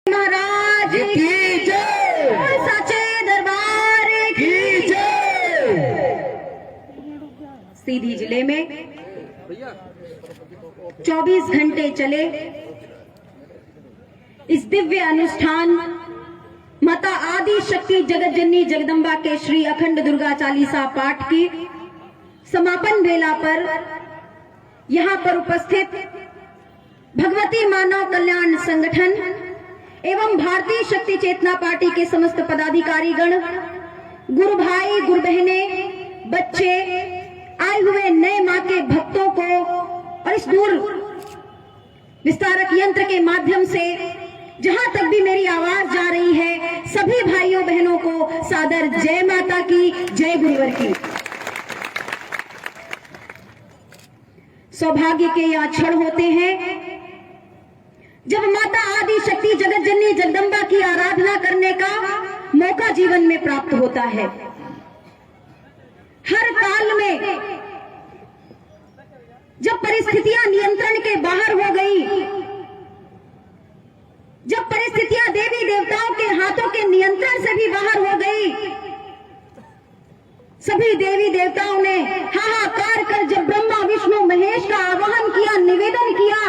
महाराज की जय, सच्चे दरबार की जय। सीधी जिले में 24 घंटे चले इस दिव्य अनुष्ठान माता आदि शक्ति जगत जननी जगदम्बा के श्री अखंड दुर्गा चालीसा पाठ की समापन बेला पर यहां पर उपस्थित भगवती मानव कल्याण संगठन एवं भारतीय शक्ति चेतना पार्टी के समस्त पदाधिकारी गण, गुरु भाई, गुरु बहने, बच्चे, आए हुए नए मां के भक्तों को और इस दूर विस्तारक यंत्र के माध्यम से जहां तक भी मेरी आवाज जा रही है, सभी भाइयों बहनों को सादर जय माता की, जय गुरुवर की। सौभाग्य के यह क्षण होते हैं जब माता आदि शक्ति जगत जननी जगदम्बा की आराधना करने का मौका जीवन में प्राप्त होता है। हर काल में जब परिस्थितियां नियंत्रण के बाहर हो गई, जब परिस्थितियां देवी देवताओं के हाथों के नियंत्रण से भी बाहर हो गई, सभी देवी देवताओं ने हाहाकार कर जब ब्रह्मा विष्णु महेश का आवाहन किया, निवेदन किया,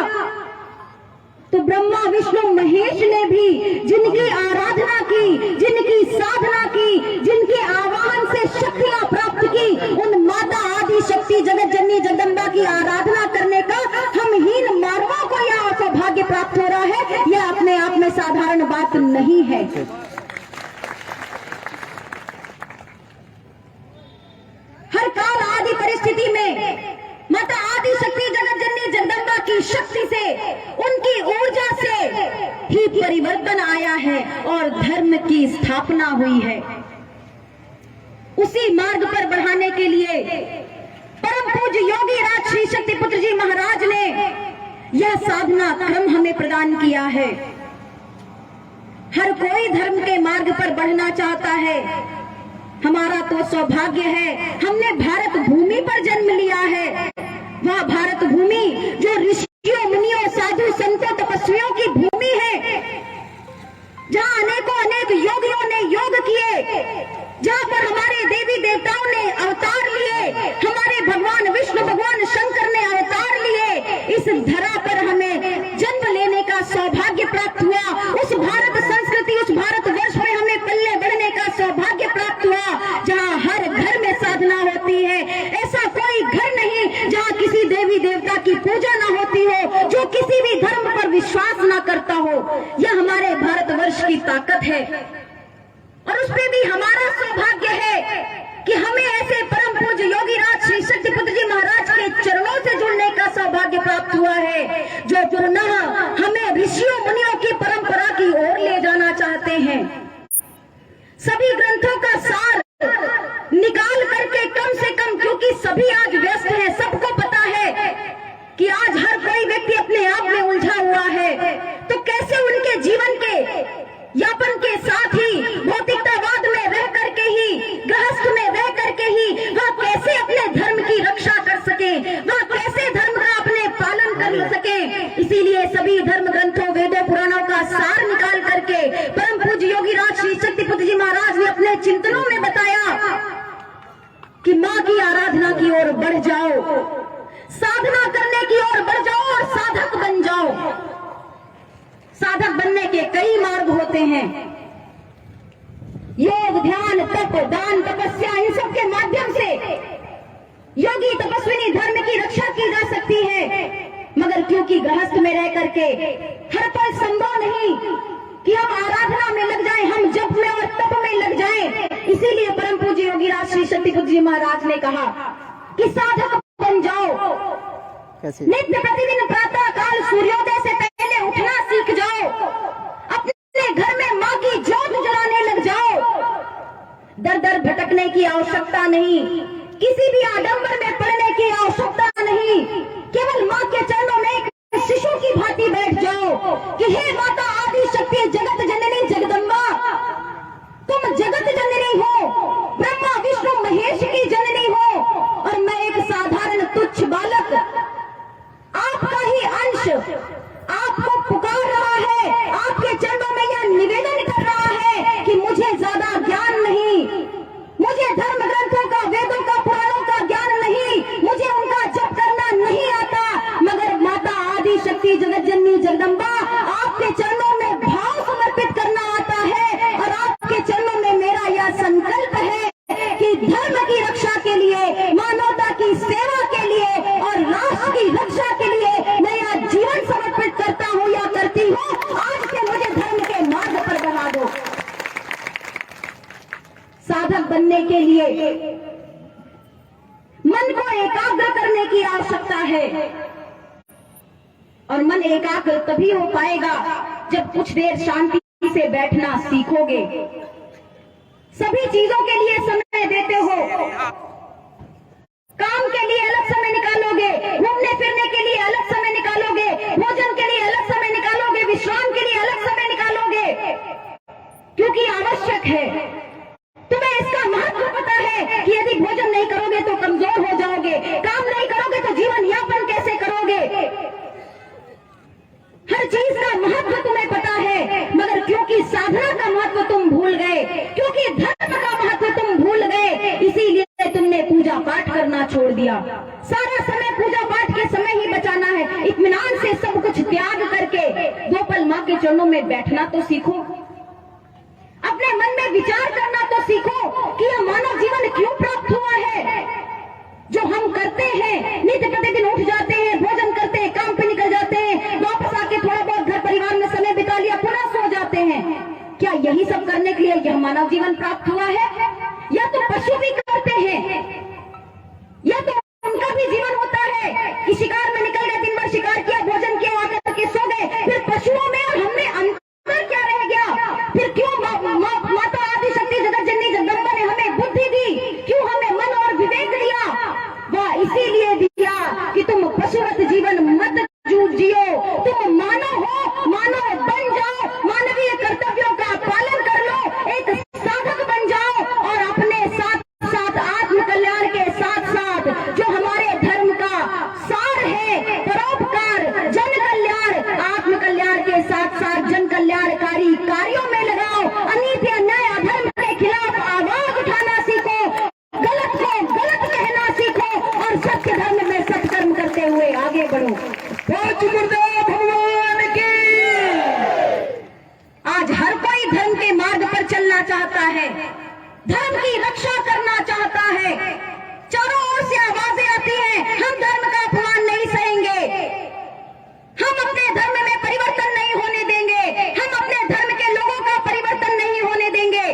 तो ब्रह्मा विष्णु महेश ने भी जिनकी आराधना की, जिनकी साधना की, जिनके आवाहन से शक्तियां प्राप्त की, उन माता आदि शक्ति जगत जननी जगदम्बा की आराधना करने का हम हीन मानवों को यह सौभाग्य प्राप्त हो रहा है। यह अपने आप में साधारण बात नहीं है। हर काल आदि परिस्थिति में माता आदि शक्ति जगत जननी जगदम्बा की शक्ति से, उनकी ऊर्जा से ही परिवर्तन आया है और धर्म की स्थापना हुई है। उसी मार्ग पर बढ़ाने के लिए परम पूज्य योगी राज श्री शक्ति पुत्र जी महाराज ने यह साधना क्रम हमें प्रदान किया है। हर कोई धर्म के मार्ग पर बढ़ना चाहता है। हमारा तो सौभाग्य है, हमने भारत भूमि पर जन्म लिया है। वह भारत भूमि जो ऋषियों, मुनियों, साधु, संतों, तपस्वियों की भूमि है, जहां अनेक योगियों ने योग किए, जहां पर हमारे देवी देवताओं ने अवतार लिए, हमारे भगवान विष्णु, भगवान शंकर ने अवतार लिए। इस धरा पर हमें जन्म लेने का सौभाग्य प्राप्त हुआ। उस भारत संस्कृति, उस भारत वर्ष में हमें पल्ले बढ़ने का सौभाग्य प्राप्त हुआ, जहां हर घर में साधना होती है। ऐसा कोई घर नहीं जहां किसी देवी देवता की पूजा ना होती हो, जो किसी भी धर्म पर विश्वास ना करता हो। यह हमारे भारतवर्ष की ताकत है और उसमें भी हमारा सौभाग्य है कि हमें ऐसे परम पूज्य योगी राज श्री शक्ति पुत्र जी महाराज के चरणों से जुड़ने का सौभाग्य प्राप्त हुआ है, जो पुनः हमें ऋषियों मुनियों की परंपरा की ओर ले जाना चाहते हैं। सभी ग्रंथों का सार निकाल करके कम से कम, क्योंकि सभी आज व्यस्त हैं, सबको पता है कि आज हर कोई व्यक्ति अपने आप में उलझा हुआ है, तो कैसे उनके जीवन के यापन के साथ ही भौतिकतावाद में रह करके ही, गृहस्थ में रह करके ही वह कैसे अपने धर्म की रक्षा कर सके, वह कैसे धर्म का अपने पालन कर सके। इसीलिए सभी धर्म ग्रंथों, वेदों, पुराणों का सार निकाल करके परम पूज्य योगी राज श्री शक्ति पुत्र जी महाराज ने अपने चिंतनों में बताया कि माँ की आराधना की ओर बढ़ जाओ, साधना करने की ओर बढ़ जाओ और साधक बन जाओ। साधक बनने के कई मार्ग होते हैं, योग, ध्यान, तप, दान, तपस्या, इन सब के माध्यम से योगी तपस्विनी धर्म की रक्षा की जा सकती है। मगर क्योंकि गृहस्थ में रह करके हर पल संभव नहीं कि हम आराधना में लग जाएं, हम जप में और तप में लग जाएं, इसीलिए परम पूज्य योगी राज श्री शक्ति पुत्र जी महाराज ने कहा कि साधक बन जाओ। नित्य प्रतिदिन प्रातः काल सूर्योदय से पहले उठना सीख जाओ, अपने घर में माँ की ज्योत जलाने लग जाओ। दर दर भटकने की आवश्यकता नहीं, किसी भी आडंबर में पड़ने की आवश्यकता नहीं, केवल माँ के चरणों में एक शिशु की भांति बैठ जाओ कि हे माता आदि शक्ति जगत जननी जगदम्बा, तुम जगत जननी हो, ब्रह्मा विष्णु महेश की जननी हो और मैं एक साधारण तुच्छ बालक, आपका ही अंश आपको पुकार रहा है, आपके चरणों में साधक बनने के लिए मन को एकाग्र करने की आवश्यकता है। और मन एकाग्र तभी हो पाएगा जब कुछ देर शांति से बैठना सीखोगे। सभी चीजों के लिए समय देते हो, काम के लिए अलग समय निकालोगे, घूमने फिरने के लिए अलग समय निकालोगे, भोजन के लिए अलग समय निकालोगे, विश्राम के लिए अलग समय निकालोगे, क्योंकि आवश्यक है। तुम्हें इसका महत्व पता है कि यदि भोजन नहीं करोगे तो कमजोर हो जाओगे, काम नहीं करोगे तो जीवन यापन कैसे करोगे। हर चीज का महत्व तुम्हें पता है, मगर क्योंकि साधना का महत्व तुम भूल गए, क्योंकि धर्म का महत्व तुम भूल गए, इसीलिए तुमने पूजा पाठ करना छोड़ दिया। सारा समय पूजा पाठ के समय ही बचाना है। इत्मीनान से सब कुछ त्याग करके 2 पल मां के चरणों में बैठना तो सीखो। अपने मन में विचार करना तो सीखो कि यह मानव जीवन क्यों प्राप्त हुआ है। जो हम करते हैं, नित्य प्रतिदिन उठ जाते हैं, भोजन करते हैं, काम पे निकल जाते हैं, वापस आके थोड़ा बहुत घर परिवार में समय बिता लिया, पुनः सो जाते हैं। क्या यही सब करने के लिए यह मानव जीवन प्राप्त हुआ है? या तो पशु भी करते हैं, या तो उनका भी जीवन होता है कि शिकार में निकल गए, दिन भर शिकार किया, भोजन किया, आकर के सो गए। फिर पशुओं में और हमने अंतर क्या रह गया? फिर क्यों माता आदि शक्ति जगत जननी जगदम्बा ने हमें बुद्धि दी, क्यों हमें मन और विवेक दिया? वह इसीलिए दिया कि तुम पशुवत जीवन मत जियो, तुम मानव हो, मानव बन जाओ, मानवीय कर्तव्यों का पालन कर लो, एक साधक बन जाओ और अपने साथ साथ आत्म कल्याण के साथ साथ जो हमारे धर्म का सार है, परोपकार, जन कल्याण, आत्म कल्याण के साथ साथ जन कल्याणकारी कार्यों में लगाओ। अनीति अन्याय अधर्म के खिलाफ आवाज उठाना सीखो, गलत को गलत कहना सीखो और सत्य धर्म में सत्कर्म करते हुए आगे बढ़ो। गुरुदेव भगवान की। आज हर कोई धर्म के मार्ग पर चलना चाहता है, धर्म की रक्षा करना चाहता है। चारों ओर से आवाजें आती हैं, हम धर्म का अपमान नहीं सहेंगे, हम अपने धर्म में परिवर्तन नहीं होने देंगे, हम अपने धर्म के लोगों का परिवर्तन नहीं होने देंगे।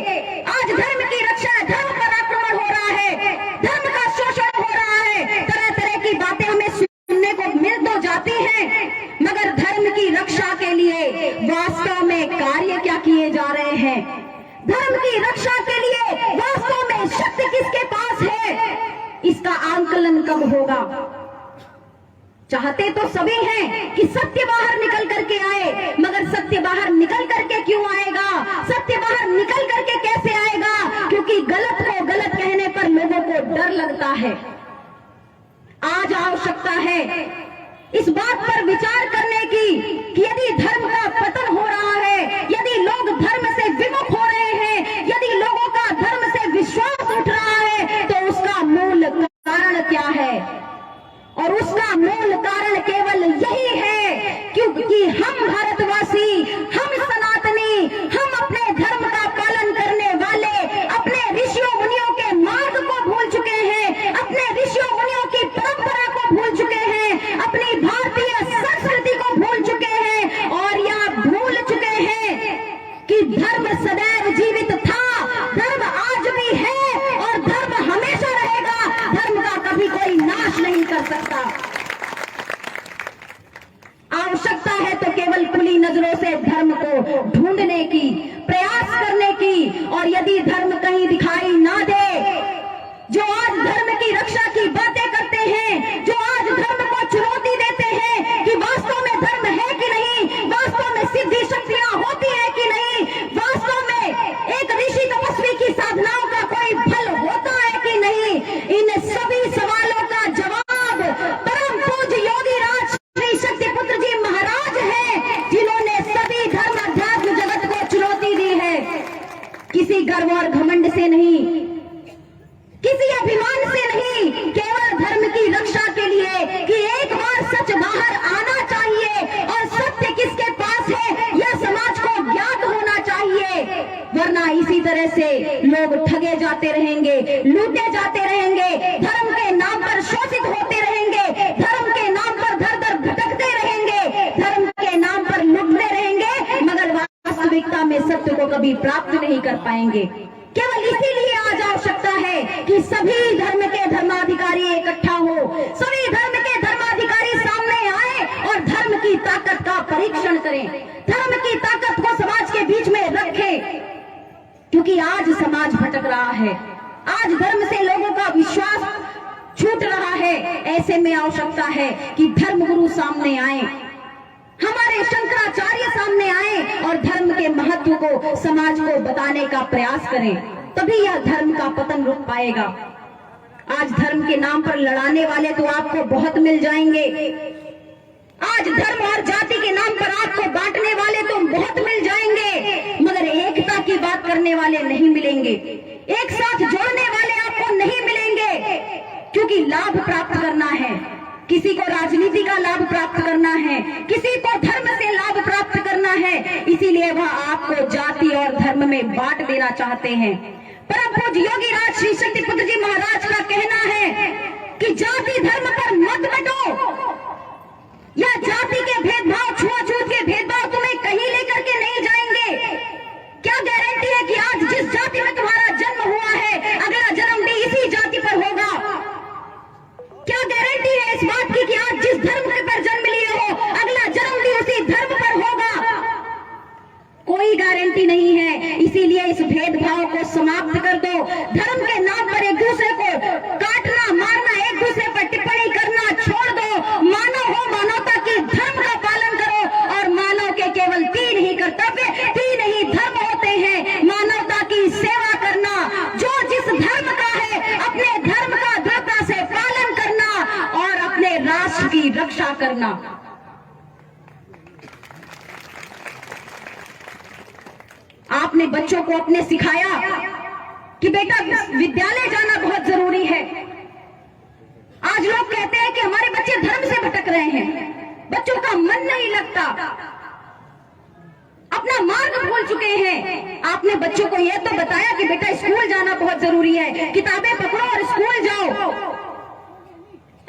आज धर्म की रक्षा, धर्म पर आक्रमण हो रहा है, धर्म का शोषण हो रहा है। तरह तरह की बातें हमें सुनने को मिल तो जाती हैं, मगर धर्म की रक्षा के लिए वास्तव में कार्य क्या किए जा रहे हैं? धर्म की रक्षा के लिए वास्तव में शक्ति किसके पास है? इसका आंकलन कब होगा? चाहते तो सभी हैं कि सत्य बाहर निकल करके आए, मगर सत्य बाहर निकल करके क्यों आएगा? सत्य बाहर निकल करके कैसे आएगा? क्योंकि गलत को गलत कहने पर लोगों को डर लगता है। आज आवश्यकता है इस बात पर विचार करने की कि यदि धर्म का पतन हो रहा है, यदि लोग धर्म से विमुख हो रहे हैं, यदि लोगों का धर्म से विश्वास उठ रहा है, तो उसका मूल कारण क्या है? और उसका मूल कारण केवल यही है क्योंकि हम भारतवासी, हम सनातनी, हम अपने धर्म का पालन करने वाले अपने ऋषियों मुनियों के मार्ग को भूल चुके हैं, अपने ऋषियों मुनियों की परंपरा को भूल चुके हैं, अपनी भारतीय संस्कृति को भूल चुके हैं और यह भूल चुके हैं कि धर्म सदैव जीवित था, धर्म आज भी है और धर्म हमेशा रहेगा। धर्म का कभी कोई नाश नहीं कर सकता। आवश्यकता है तो केवल खुली नजरों से धर्म को ढूंढने की, प्रयास करने की, और यदि धर्म कहीं दिखाई ना दे, जो आज धर्म की रक्षा की बातें करते हैं, जो आज धर्म को चुनौती देते हैं कि वास्तव में धर्म है कि नहीं, वास्तव में सिद्धि शक्तियां होती है कि नहीं, वास्तव में एक ऋषि तपस्वी की साधनाओं का कोई फल होता है कि नहीं, इन सभी सवालों का जवाब परम पूज्य योगी राज श्री शक्ति पुत्र जी महाराज हैं, जिन्होंने सभी धर्म अध्यात्म जगत को चुनौती दी है। किसी गर्व और घमंड से नहीं, किसी अभिमान से नहीं, केवल धर्म की रक्षा के लिए कि एक बार सच बाहर आना चाहिए और सत्य किसके पास है यह समाज को ज्ञात होना चाहिए। वरना इसी तरह से लोग ठगे जाते रहेंगे, लूटे जाते रहेंगे, धर्म के नाम पर शोषित होते रहेंगे, धर्म के नाम पर दर दर भटकते रहेंगे, धर्म के नाम पर लुटते रहेंगे, मगर वास्तविकता में सत्य को कभी प्राप्त नहीं कर पाएंगे। केवल इसीलिए आज कि सभी धर्म के धर्माधिकारी इकट्ठा हो, सभी धर्म के धर्माधिकारी सामने आए और धर्म की ताकत का परीक्षण करें, धर्म की ताकत को समाज के बीच में रखें। क्योंकि आज समाज भटक रहा है, आज धर्म से लोगों का विश्वास छूट रहा है। ऐसे में आवश्यकता है कि धर्मगुरु सामने आए, हमारे शंकराचार्य सामने आए और धर्म के महत्व को समाज को बताने का प्रयास करें, तभी यह धर्म का पतन रुक पाएगा। आज धर्म के नाम पर लड़ाने वाले तो आपको बहुत मिल जाएंगे, आज धर्म और जाति के नाम पर आपको बांटने वाले तो बहुत मिल जाएंगे, मगर एकता की बात करने वाले नहीं मिलेंगे, एक साथ जोड़ने वाले आपको नहीं मिलेंगे। क्योंकि लाभ प्राप्त करना है, किसी को राजनीति का लाभ प्राप्त करना है, किसी को धर्म से लाभ प्राप्त करना है, इसीलिए वह आपको जाति और धर्म में बांट देना चाहते हैं। परम पूज्य योगी राज श्री शक्ति पुत्र जी महाराज का कहना है कि जाति धर्म पर मत बंटो, यह जाति के भेदभाव, छुआछूत के भेदभाव तुम्हें कहीं लेकर के नहीं जाएंगे। क्या गारंटी है कि आज जिस जाति में तुम्हारा जन्म हुआ है अगला जन्म भी इसी जाति पर होगा? क्या गारंटी है इस बात की कि आज जिस धर्म पर जन्म लिए हो अगला जन्म भी उसी धर्म पर होगा? कोई गारंटी नहीं है। इसीलिए इस भेदभाव को समाप्त कर दो। धर्म के नाम पर एक दूसरे को काटना, मारना, एक दूसरे पर टिप्पणी करना छोड़ दो। मानव हो, मानवता की धर्म का पालन करो। और मानव के केवल 3 ही कर्तव्य, 3 ही धर्म होते हैं। मानवता की सेवा करना, जो जिस धर्म का है अपने धर्म का दृढ़ता से पालन करना और अपने राष्ट्र की रक्षा करना। आपने बच्चों को अपने सिखाया कि बेटा विद्यालय जाना बहुत जरूरी है। आज लोग कहते हैं कि हमारे बच्चे धर्म से भटक रहे हैं, बच्चों का मन नहीं लगता, अपना मार्ग भूल चुके हैं। आपने बच्चों को यह तो बताया कि बेटा स्कूल जाना बहुत जरूरी है, किताबें पकड़ो और स्कूल जाओ।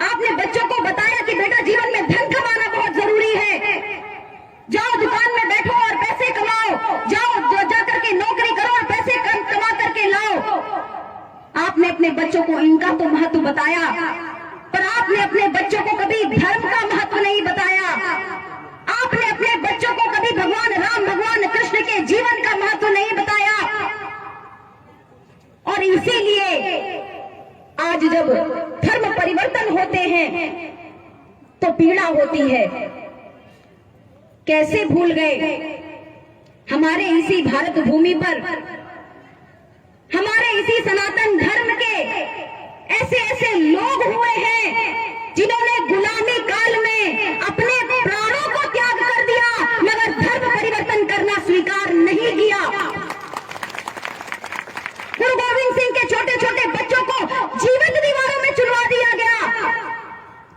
आपने बच्चों को बताया कि बेटा जीवन में धन कमाना बहुत जरूरी है, जाओ दुकान में बैठो और पैसे कमाओ, जाओ जाकर के नौकरी करो और पैसे कमा करके लाओ। आपने अपने बच्चों को इनका तो महत्व बताया, पर आपने अपने बच्चों को कभी धर्म का महत्व नहीं बताया। आपने अपने बच्चों को कभी भगवान राम, भगवान कृष्ण के जीवन का महत्व नहीं बताया। और इसीलिए आज जब धर्म परिवर्तन होते हैं तो पीड़ा होती है। कैसे भूल गए हमारे इसी भारत भूमि पर, हमारे इसी सनातन धर्म के ऐसे ऐसे लोग हुए हैं जिन्होंने गुलामी काल में अपने प्राणों को त्याग कर दिया, मगर धर्म परिवर्तन करना स्वीकार नहीं किया। गुरु गोविंद सिंह के छोटे छोटे बच्चों को जीवित दीवारों में चुनवा दिया गया।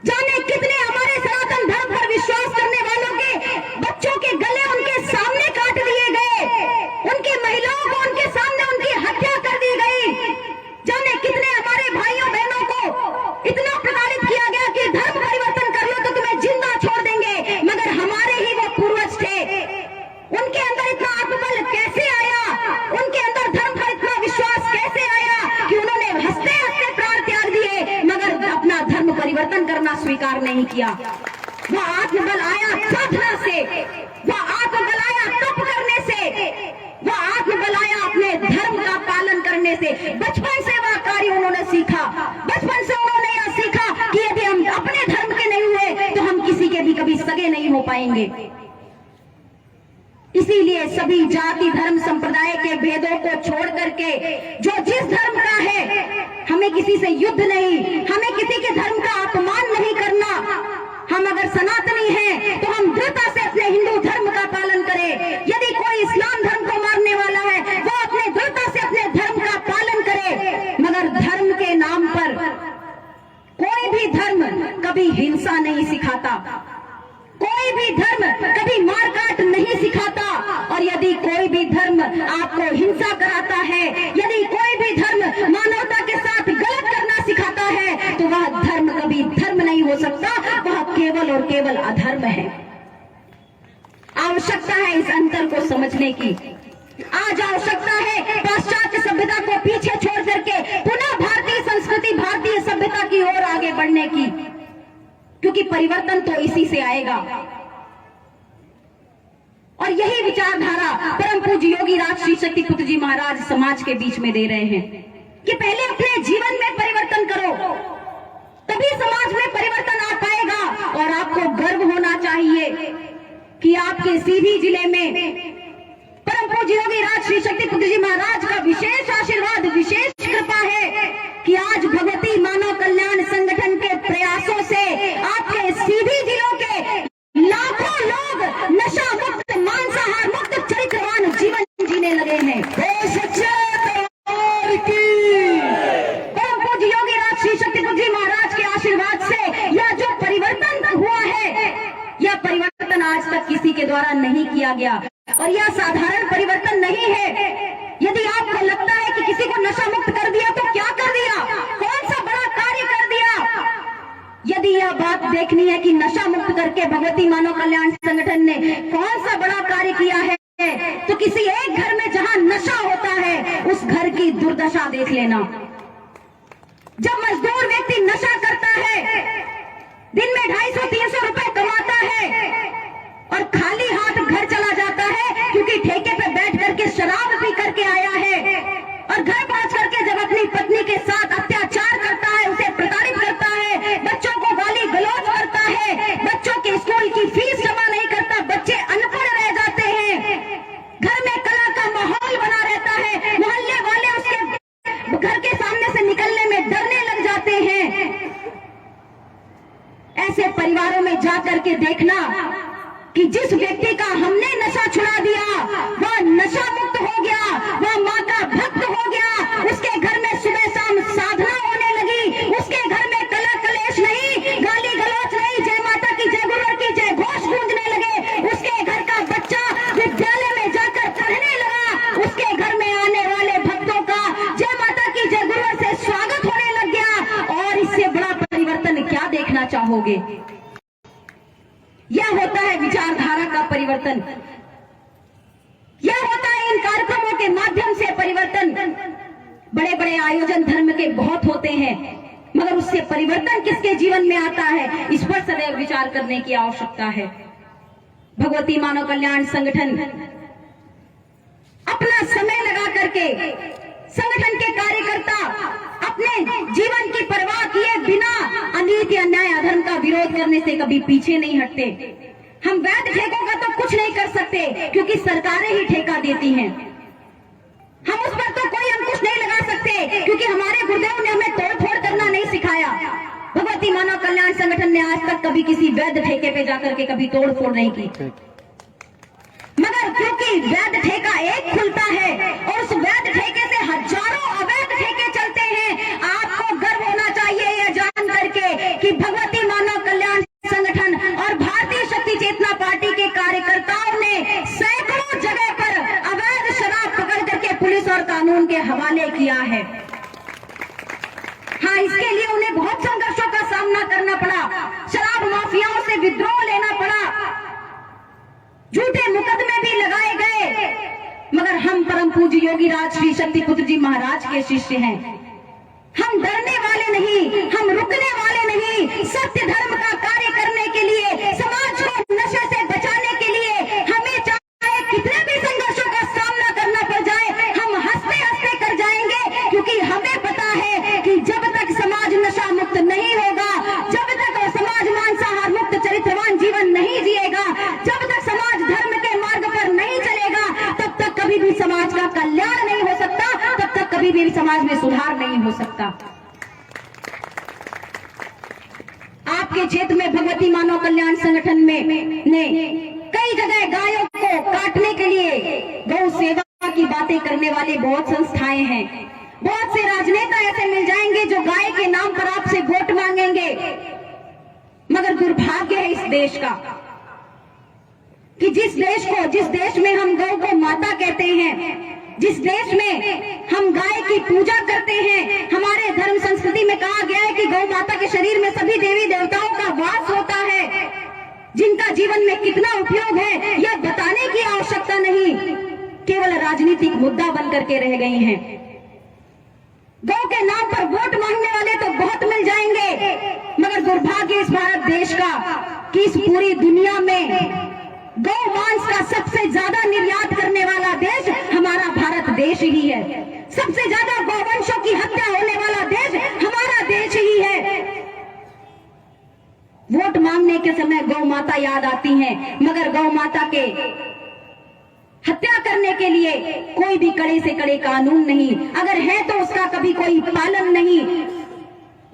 जाने कितने हमारे सनातन धर्म पर विश्वास करने वालों के बच्चों के गले उनके सामने काट दिए गए, उनकी महिलाओं को उनके सामने उनकी हत्या कर दी गई। जाने कितने हमारे भाइयों बहनों को इतना प्रताड़ित किया गया कि धर्म परिवर्तन कर लो तो तुम्हें जिंदा छोड़ देंगे, मगर हमारे ही वो पूर्वज थे। उनके अंदर इतना आत्मबल कैसे आया, उनके अंदर धर्म पर इतना विश्वास कैसे आया कि उन्होंने हंसते हंसते प्राण त्याग दिए, मगर अपना धर्म परिवर्तन करना स्वीकार नहीं किया। वह आत्मबल आया साधना से, वह आत्मबल आया तप करने से, वह आत्मबल आया अपने धर्म का पालन करने से। बचपन से वह कार्य उन्होंने सीखा, बचपन से उन्होंने यह सीखा कि यदि हम अपने धर्म के नहीं हुए तो हम किसी के भी कभी सगे नहीं हो पाएंगे। इसीलिए सभी जाति धर्म संप्रदाय के भेदों को छोड़ करके जो जिस धर्म का है, हमें किसी से युद्ध नहीं, हमें किसी के धर्म का अपमान नहीं करना। हम अगर सनातनी हैं तो हम दृढ़ता से अपने हिंदू धर्म का पालन करें। यदि कोई इस्लाम धर्म को मानने वाला है वो अपने दृढ़ता से अपने धर्म का पालन करे, मगर धर्म के नाम पर कोई भी धर्म कभी हिंसा नहीं सिखाता, कोई भी धर्म कभी मारकाट नहीं सिखाता। और यदि कोई भी धर्म आपको हिंसा कराता है, यदि कोई भी धर्म मानवता के साथ गलत करना सिखाता है, तो वह धर्म कभी धर्म नहीं हो सकता, वह केवल और केवल अधर्म है। आवश्यकता है इस अंतर को समझने की। आज आवश्यकता है पाश्चात्य सभ्यता को पीछे छोड़ करके पुनः भारतीय संस्कृति भारतीय सभ्यता की ओर आगे बढ़ने की, क्योंकि परिवर्तन तो इसी से आएगा। और यही विचारधारा परम पूज्य योगी राज श्री शक्ति पुत्र जी महाराज समाज के बीच में दे रहे हैं कि पहले अपने जीवन में परिवर्तन करो, तभी समाज में परिवर्तन आ पाएगा। और आपको गर्व होना चाहिए कि आपके सीधी जिले में परम पूज्य योगी राज श्री शक्ति पुत्र जी महाराज का विशेष आशीर्वाद, विशेष कृपा है कि आज भगवती मानव कल्याण संगठन के प्रयासों से आपके सीधी जिलों के लाखों लोग नशा मुक्त, मांसाहार मुक्त, चरित्रवान जीवन जीने लगे हैं। परम पूज्य योगी राज श्री शक्ति पुत्र जी महाराज के आशीर्वाद से यह जो परिवर्तन हुआ है, यह परिवर्तन आज तक किसी के द्वारा नहीं किया गया और यह साधारण परिवर्तन नहीं है। यदि आपको लगता है कि किसी को नशा मुक्त कर दिया तो क्या कर दिया, कौन सा बड़ा कार्य कर दिया। यदि यह बात देखनी है कि नशा मुक्त करके भगवती मानव कल्याण संगठन ने कौन सा बड़ा कार्य किया है, तो किसी एक घर में जहां नशा होता है उस घर की दुर्दशा देख लेना। जब मजदूर व्यक्ति नशा करता है, दिन में 250-300 रुपए कमाता है और खाली हाथ घर चला जाता है क्योंकि ठेके पे बैठ करके शराब पी करके आया है, और घर पहुंच करके जब अपनी पत्नी के साथ अत्याचार करता है, उसे प्रताड़ित करता है, बच्चों को गाली गलौज करता है, बच्चों के स्कूल की फीस जमा नहीं करता, बच्चे अनपढ़ रह जाते हैं, घर में कला का माहौल बना रहता है, मोहल्ले वाले उसके घर के सामने से निकलने में डरने लग जाते हैं। ऐसे परिवारों में जाकर के देखना कि जिस व्यक्ति का हमने नशा छुड़ा दिया वह नशा मुक्त हो गया, वह मां का भक्त हो गया, उसके घर में सुबह शाम साधना होने लगी, उसके घर में कला कलेश नहीं, गाली गलौज नहीं, जय माता की, जय गुरुवर की जय घोष गूंजने लगे, उसके घर का बच्चा विद्यालय में जाकर पढ़ने लगा, उसके घर में आने वाले भक्तों का जय माता की, जय गुरुवर से स्वागत होने लग गया। और इससे बड़ा परिवर्तन क्या देखना चाहोगे। यह होता है विचारधारा का परिवर्तन, यह होता है इन कार्यक्रमों के माध्यम से परिवर्तन। बड़े बड़े आयोजन धर्म के बहुत होते हैं, मगर उससे परिवर्तन किसके जीवन में आता है, इस पर सदैव विचार करने की आवश्यकता है। भगवती मानव कल्याण संगठन अपना समय लगा करके, संगठन के कार्यकर्ता अपने जीवन की परवाह किए बिना अनीति, अन्याय, अधर्म का विरोध करने से कभी पीछे नहीं हटते। हम वैध ठेकों का तो कुछ नहीं कर सकते क्योंकि सरकारें ही ठेका देती हैं। हम उस पर तो कोई अंकुश नहीं लगा सकते क्योंकि हमारे गुरुदेव ने हमें तोड़फोड़ करना नहीं सिखाया। भगवती मानव कल्याण संगठन ने आज तक कभी किसी वैध ठेके पे जाकर के कभी तोड़फोड़ नहीं की, मगर क्योंकि वैध ठेका एक खुलता है और उस वैध ठेके से हजारों अवैध ठेके चलते हैं, आपको गर्व होना चाहिए यह जान करके कि भगवती मानव कल्याण संगठन और भारतीय शक्ति चेतना पार्टी के कार्यकर्ताओं ने सैकड़ों जगह पर अवैध शराब पकड़ करके पुलिस और कानून के हवाले किया है। हाँ, इसके लिए उन्हें बहुत संघर्षों का सामना करना पड़ा, शराब माफियाओं से विद्रोह लेना पड़ा, झूठे मुकदमे भी लगाए गए, मगर हम परम पूज्य योगी राज श्री शक्ति पुत्र जी महाराज के शिष्य हैं। हम डरने वाले नहीं, हम रुकने वाले नहीं। सत्य धर्म का कार्य करने के लिए, समाज को नशे से बचाने के लिए हमें चाहे कितने भी संघर्षों का सामना करना पड़ जाए, हम हंसते हंसते कर जाएंगे, क्योंकि हमें पता है कि जब तक समाज नशा मुक्त नहीं होगा, जब तक समाज मांसाहार मुक्त चरित्रवान जीवन नहीं जिएगा, जब तक समाज धर्म के मार्ग पर नहीं चलेगा, तब तक कभी भी समाज का कल्याण नहीं हो सकता, तब तक कभी भी समाज में सुधार नहीं हो सकता। आपके क्षेत्र में भगवती मानव कल्याण संगठन में ने कई जगह गायों को काटने के लिए गौ सेवा की बातें करने वाले बहुत संस्थाएं हैं। बहुत से राजनेता ऐसे मिल जाएंगे जो गाय के नाम पर आपसे वोट मांगेंगे, मगर दुर्भाग्य है इस देश का कि जिस देश में हम गौ को माता कहते हैं, जिस देश में हम गाय की पूजा करते हैं, हमारे धर्म संस्कृति में कहा गया है कि गौ माता के शरीर में सभी देवी देवताओं का वास होता है, जिनका जीवन में कितना उपयोग है यह बताने की आवश्यकता नहीं, केवल राजनीतिक मुद्दा बन करके रह गई हैं। गौ के नाम पर वोट मांगने वाले तो बहुत मिल जाएंगे, मगर दुर्भाग्य इस भारत देश का कि इस पूरी दुनिया में गौ मांस का सबसे ज्यादा निर्यात करने वाला देश हमारा भारत देश ही है। सबसे ज्यादा गौवंशों की हत्या होने वाला देश हमारा देश ही है। वोट मांगने के समय गौ माता याद आती हैं, मगर गौ माता के हत्या करने के लिए कोई भी कड़े से कड़े कानून नहीं, अगर है तो उसका कभी कोई पालन नहीं।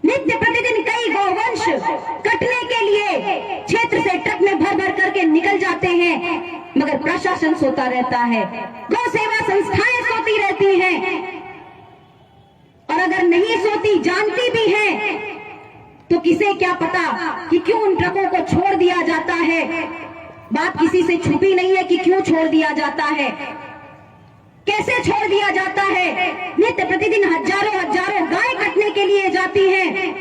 नित्य प्रतिदिन कई गौवंश कटने के लिए क्षेत्र से ट्रक में भर भर करके निकल जाते हैं, मगर प्रशासन सोता रहता है, गौ सेवा संस्थाएं सोती रहती हैं, और अगर नहीं सोती, जानती भी है, तो किसे क्या पता कि क्यों उन ट्रकों को छोड़ दिया जाता है। बात किसी से छुपी नहीं है कि क्यों छोड़ दिया जाता है, कैसे छोड़ दिया जाता है। नित्य प्रतिदिन हजारों हजारों गाय कटने के लिए जाती हैं।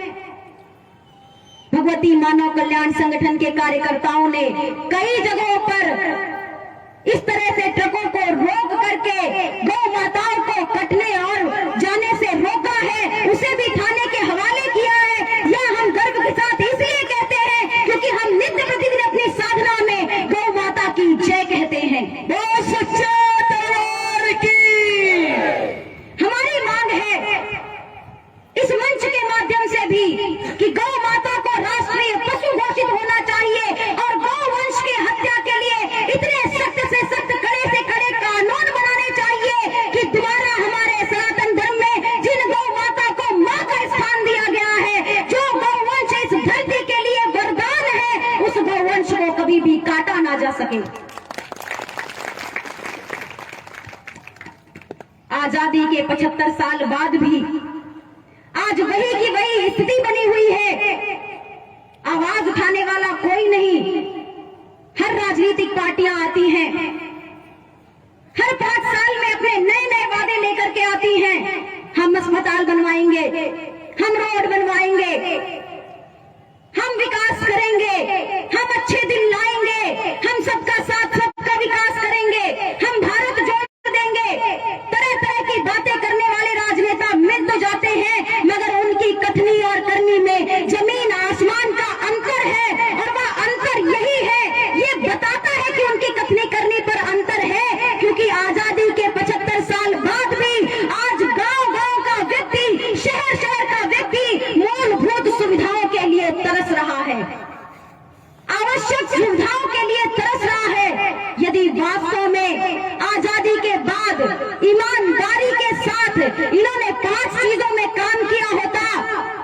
भगवती मानव कल्याण संगठन के कार्यकर्ताओं ने कई जगहों पर इस तरह से ट्रकों को रोक करके गौ माताओं को कटने और जाने से रोका है, उसे भी थाने के हवाले किया है। यह हम गर्व के साथ इसलिए कहते हैं क्योंकि हम नित्य प्रतिदिन अपनी साधना में गौ माता की जय कहते हैं। बहुत सच्चा दरबार की हमारी मांग है इस मंच के माध्यम से भी कि गौ माता को राष्ट्रीय पशु घोषित होना चाहिए और गौ वंश की हत्या के लिए इतने सख्त से सख्त, कड़े से कड़े कानून बनाने चाहिए कि दोबारा हमारे सनातन धर्म में जिन गौ माता को मां का स्थान दिया गया है, जो गौवंश इस धरती के लिए वरदान है, उस गौवंश को कभी भी काटा ना जा सके। आजादी के 75 साल बाद भी आज वही की वही स्थिति बनी हुई है। आवाज उठाने वाला कोई नहीं। हर राजनीतिक पार्टियां आती हैं, हर 5 साल में अपने नए नए वादे लेकर के आती हैं। हम अस्पताल बनवाएंगे, हम रोड बनवाएंगे, हम विकास करेंगे, हम अच्छे दिन लाएंगे, हम सबका साथ सबका विकास करेंगे, हम भारत जोड़ देंगे। तरह तरह की बातें करने वाले राजनेता मिल तो जाते हैं, मगर उनकी कथनी और करनी में जमीन आसमान का अंतर है, और वह अंतर यही है, ये बताता है कि उनकी कथनी करनी पर अंतर है, क्योंकि आजादी के 75 साल बाद भी आज गांव गांव का व्यक्ति, शहर शहर का व्यक्ति मूलभूत सुविधाओं के लिए तरस रहा है, आवश्यक सुविधाओं के लिए तरस रहा है। यदि वास्तव में आजादी के बाद ईमानदारी के साथ इन्होंने 5 चीजों में काम किया होता,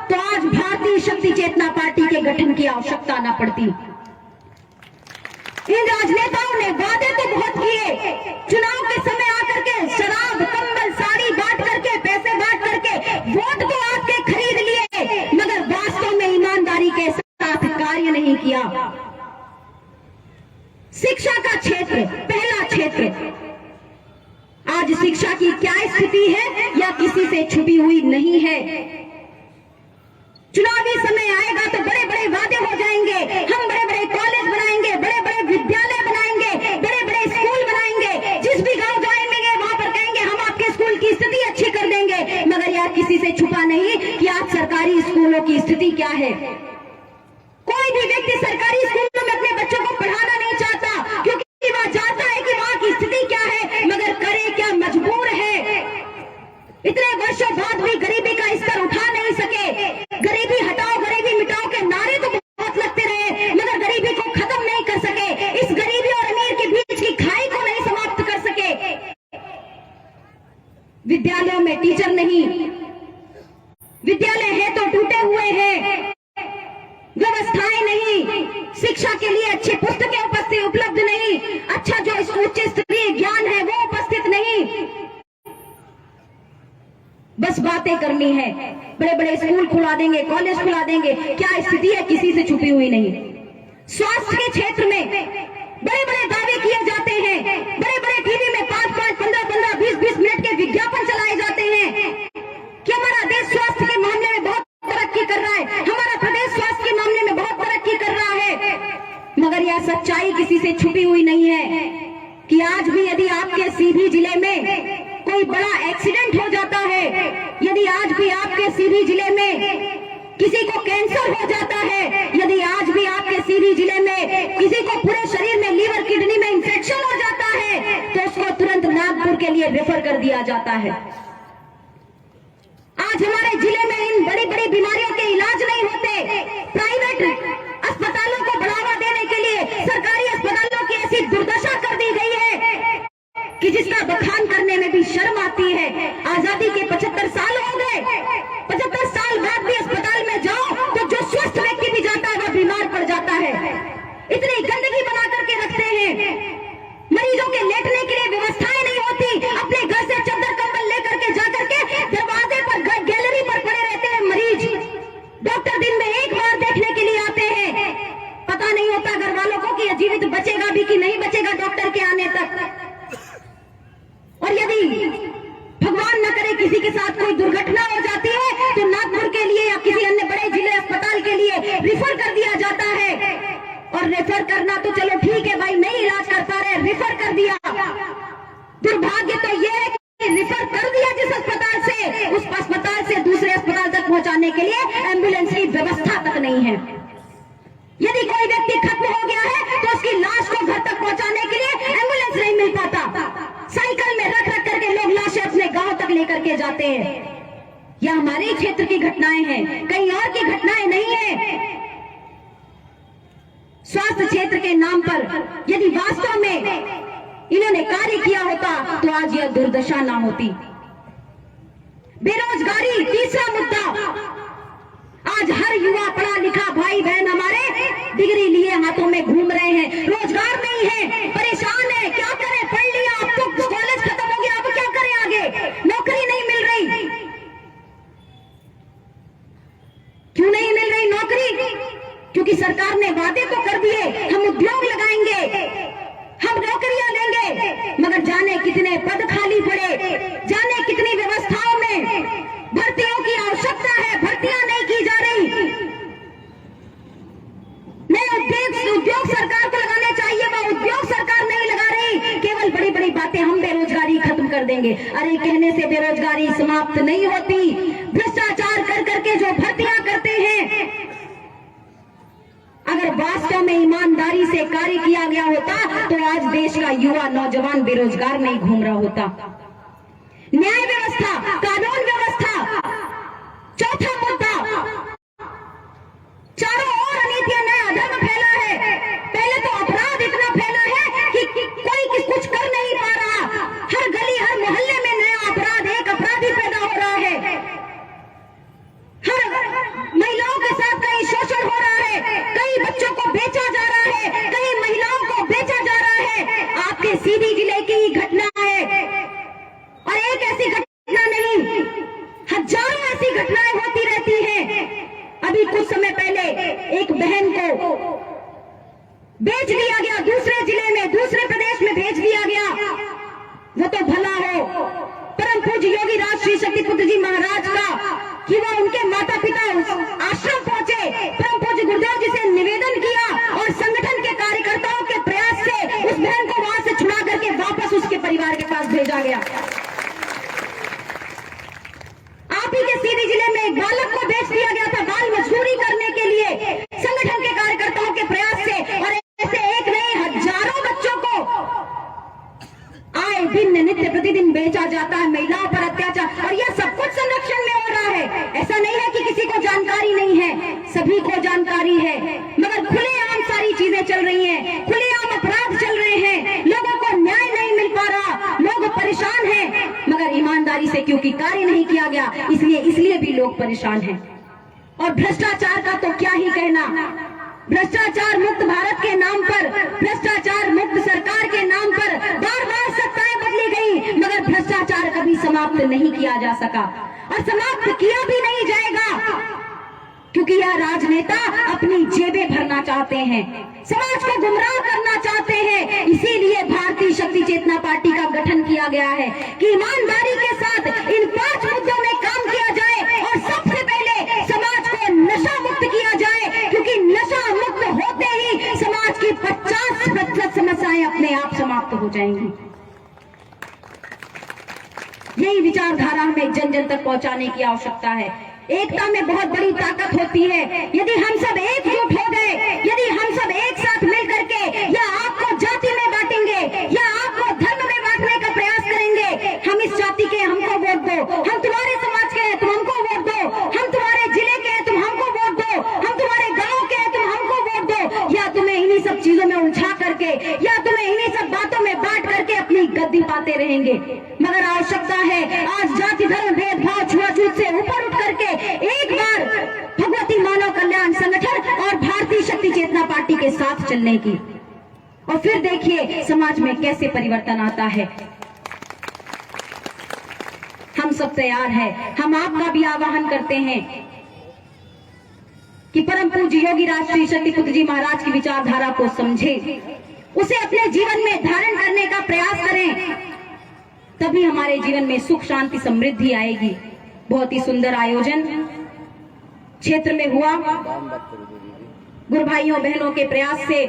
तो आज भारतीय शक्ति चेतना पार्टी के गठन की आवश्यकता न पड़ती। इन राजनेताओं ने वादे तो बहुत किए, चुनाव के समय आकर के शराब, कंबल, साड़ी बांट करके, पैसे बांट करके वोट तो आपके खरीद लिए, मगर वास्तव में ईमानदारी के साथ कार्य नहीं किया। शिक्षा का क्षेत्र, पहला क्षेत्र, आज शिक्षा की क्या स्थिति है या किसी से छुपी हुई नहीं है। चुनावी समय आएगा तो बड़े बड़े वादे हो जाएंगे, हम बड़े बड़े कॉलेज बनाएंगे, बड़े बड़े विद्यालय बनाएंगे, बड़े बड़े स्कूल बनाएंगे, जिस भी गांव जाएंगे वहां पर कहेंगे हम आपके स्कूल की स्थिति अच्छी कर देंगे, मगर यार किसी से छुपा नहीं कि आज सरकारी स्कूलों की स्थिति क्या है। कोई भी व्यक्ति सरकारी स्कूलों में अपने बच्चों को पढ़ाना नहीं चाहता, क्योंकि वह जानता है कि वहां की स्थिति क्या है, मगर करे क्या, मजबूर है। इतने वर्षों बाद भी गरीबी का स्तर उठा नहीं सके। गरीबी हटाओ, गरीबी मिटाओ के नारे तो बहुत लगते रहे, मगर गरीबी को खत्म नहीं कर सके। इस गरीबी और अमीर के बीच की खाई को नहीं समाप्त कर सके। विद्यालयों में टीचर नहीं, विद्यालय है तो टूटे हुए हैं, व्यवस्थाएं नहीं, शिक्षा के लिए अच्छी पुस्तकें उपलब्ध नहीं, अच्छा जो उच्च स्तरीय ज्ञान है वो उपस्थित नहीं। बस बातें करनी है, बड़े बड़े स्कूल खुला देंगे, कॉलेज खुला देंगे, क्या स्थिति है किसी से छुपी हुई नहीं। स्वास्थ्य के क्षेत्र में बड़े बड़े दावे किए जाते हैं, बड़े बड़े टीवी में 5-5, 15-15, 20-20 मिनट के विज्ञापन चलाए जाते हैं कि हमारा देश स्वास्थ्य के मामले में बहुत तरक्की कर रहा है, हमारा प्रदेश स्वास्थ्य के मामले में बहुत तरक्की कर रहा है, मगर यह सच्चाई किसी से छुपी हुई नहीं है कि आज भी यदि आपके सीधी जिले में कोई कोई बड़ा एक्सीडेंट हो जाता है, यदि आज भी आपके सीधी जिले में किसी को कैंसर हो जाता है, यदि आज भी आपके सीधी जिले में किसी को पूरे शरीर में लीवर किडनी में इंफेक्शन हो जाता है, तो उसको तुरंत नागपुर के लिए रेफर कर दिया जाता है। आज हमारे जिले में इन बड़ी बड़ी बीमारियों के इलाज नहीं होते। प्राइवेट अस्पतालों को बढ़ावा देने के लिए सरकारी अस्पतालों की ऐसी दुर्दशा कर दी गई है कि जिसका बखान करने में भी शर्म आती है। आजादी के 75 साल हो गए, 75 साल बाद भी अस्पताल में जाओ तो जो स्वस्थ व्यक्ति भी जाता है वह बीमार पड़ जाता है। इतनी गंदगी बना करके रखते हैं, मरीजों के लेटने के लिए व्यवस्थाएं नहीं होती। अपने घर से चादर कंबल लेकर के जाकर के दरवाजे पर गैलरी पर पड़े रहते हैं मरीज। डॉक्टर दिन में एक बार देखने के लिए आते हैं, पता नहीं होता घर वालों को कि जीवित बचेगा भी कि नहीं बचेगा डॉक्टर के आने तक। और यदि भगवान न करे किसी के साथ कोई दुर्घटना हो जाती है तो नागपुर के लिए या किसी अन्य बड़े जिले अस्पताल के लिए रिफर कर दिया जाता है। और रेफर करना तो चलो ठीक है भाई, नहीं इलाज कर पा रहे, रिफर कर दिया। दुर्भाग्य तो यह है कि रिफर कर दिया जिस अस्पताल से, उस अस्पताल से दूसरे अस्पताल तक पहुंचाने के लिए एम्बुलेंस की व्यवस्था तक नहीं है। यदि कोई व्यक्ति खत्म हो गया है तो उसकी लाश को घर तक पहुंचाने के लिए एम्बुलेंस नहीं मिल पाता। साइकिल में रख रख करके लोग लाशें अपने गांव तक लेकर के जाते हैं। यह हमारे क्षेत्र की घटनाएं हैं, कहीं और की घटनाएं नहीं है। स्वास्थ्य क्षेत्र के नाम पर यदि वास्तव में इन्होंने कार्य किया होता तो आज यह दुर्दशा ना होती। बेरोजगारी तीसरा मुद्दा। आज हर युवा पढ़ा लिखा भाई बहन हमारे डिग्री लिए हाथों में घूम रहे हैं, रोजगार नहीं है, परेशान है। क्या करें, पढ़ लिया, अब तो कॉलेज खत्म हो गया, अब क्या करें आगे, नौकरी नहीं मिल रही। क्यों नहीं मिल रही नौकरी? क्योंकि सरकार ने वादे तो कर दिए, हम उद्योग लगाएंगे, हम नौकरियां लेंगे, मगर जाने कितने पद खाली पड़े, जाने कितनी व्यवस्थाओं में भर्तियों की आवश्यकता है, भर्तियां नहीं की जा रही। नए उद्योग सरकार को लगाने चाहिए, वह उद्योग सरकार नहीं लगा रही। केवल बड़ी बड़ी बातें, हम बेरोजगारी खत्म कर देंगे। अरे कहने से बेरोजगारी समाप्त नहीं होती। भ्रष्टाचार कर करके जो भर्तियां करते हैं, अगर वास्तव में ईमानदारी से कार्य किया गया होता तो आज देश का युवा नौजवान बेरोजगार नहीं घूम रहा होता। न्याय व्यवस्था, कानून व्यवस्था, चौथा मुद्दा। चारों ओर अनीतियां, नया अधर्म फैला है। पहले तो अपराध इतना फैला है कि कोई कुछ कर नहीं पा रहा। हर गली हर मोहल्ले में नया अपराध, एक अपराधी पैदा हो रहा है। हर महिलाओं के साथ कहीं शोषण हो रहा है, कई बच्चों को बेचा जा रहा है, कई महिलाओं को बेचा जा रहा है। आपके सीधी जिले की ही घटना है, और एक ऐसी घटना नहीं, हजारों ऐसी घटनाएं होती रहती हैं। अभी कुछ समय पहले एक बहन को बेच दिया गया, दूसरे जिले में, दूसरे प्रदेश में भेज दिया गया। वो तो भला हो परम पूज्य योगी राज श्री शक्ति पुत्र जी महाराज का कि वह उनके माता पिता आश्रम पहुंचे, परम पूज्य गुरुदेव जी से निवेदन किया और संगठन के कार्यकर्ताओं के प्रयास से उस बहन को वहां से छुड़ा करके वापस उसके परिवार के पास भेजा गया। आप ही के सीधी जिले में एक बालक को बेच दिया गया था बाल मजदूरी करने के लिए, संगठन के कार्यकर्ताओं के प्रयास से। और ऐसे एक नहीं, हजारों बच्चों को आए दिन नित्य प्रतिदिन बेचा जाता है, महिलाओं पर अत्याचार, और यह सब कुछ संरक्षण में हो रहा है। ऐसा नहीं है कि किसी को जानकारी नहीं है, सभी को जानकारी है, मगर खुलेआम सारी चीजें चल रही हैं, खुलेआम अपराध चल रहे हैं, लोगों को न्याय नहीं मिल पा रहा, लोग परेशान हैं, मगर ईमानदारी से क्योंकि कार्य नहीं किया गया इसलिए भी लोग परेशान हैं। और भ्रष्टाचार का तो क्या ही कहना। भ्रष्टाचार मुक्त भारत के नाम पर, भ्रष्टाचार मुक्त सरकार के नाम पर बार बार सत्ताएं बदली गई, मगर भ्रष्टाचार कभी समाप्त नहीं किया जा सका और समाप्त किया भी नहीं जाएगा, क्योंकि यह राजनेता अपनी जेबें भरना चाहते हैं, समाज को गुमराह करना चाहते हैं। इसीलिए भारतीय शक्ति चेतना पार्टी का गठन किया गया है कि ईमानदारी के साथ इन 5 मुद्दों में काम किया जाए और सबसे पहले समाज को नशा मुक्त किया जाए, क्योंकि नशा मुक्त होते ही समाज की 50% समस्याएं अपने आप समाप्त हो जाएंगी। यही विचारधारा हमें जन जन तक पहुंचाने की आवश्यकता है। एकता में बहुत बड़ी ताकत होती है। यदि हम सब एकजुट हो गए, यदि हम सब एक साथ मिल करके या आपको जाति में बांटेंगे या आपको धर्म में बांटने का प्रयास करेंगे, हम इस जाति के हमको वोट दो, हम तुम्हारे समाज के हैं तुम हमको वोट दो, हम तुम्हारे जिले के हैं तुम हमको वोट दो, हम तुम्हारे गांव के हैं तुम हमको वोट दो, या तुम्हें इन्हीं सब चीजों में उलझा करके या तुम्हें इन्हीं सब बातों में बांट करके अपनी गद्दी पाते रहेंगे। मगर आवश्यकता है आज जाति धर्म भेदभाव छुआछूत से ऊपर उठ करके एक बार भगवती मानव कल्याण संगठन और भारतीय शक्ति चेतना पार्टी के साथ चलने की, और फिर देखिए समाज में कैसे परिवर्तन आता है। हम सब तैयार हैं। हम आपका भी आह्वान करते हैं कि परम पूज्य योगी राज श्री शक्ति पुत्र जी महाराज की विचारधारा को समझें, उसे अपने जीवन में धारण करने का प्रयास करें, तभी हमारे जीवन में सुख शांति समृद्धि आएगी। बहुत ही सुंदर आयोजन क्षेत्र में हुआ। गुरु भाइयों बहनों के प्रयास से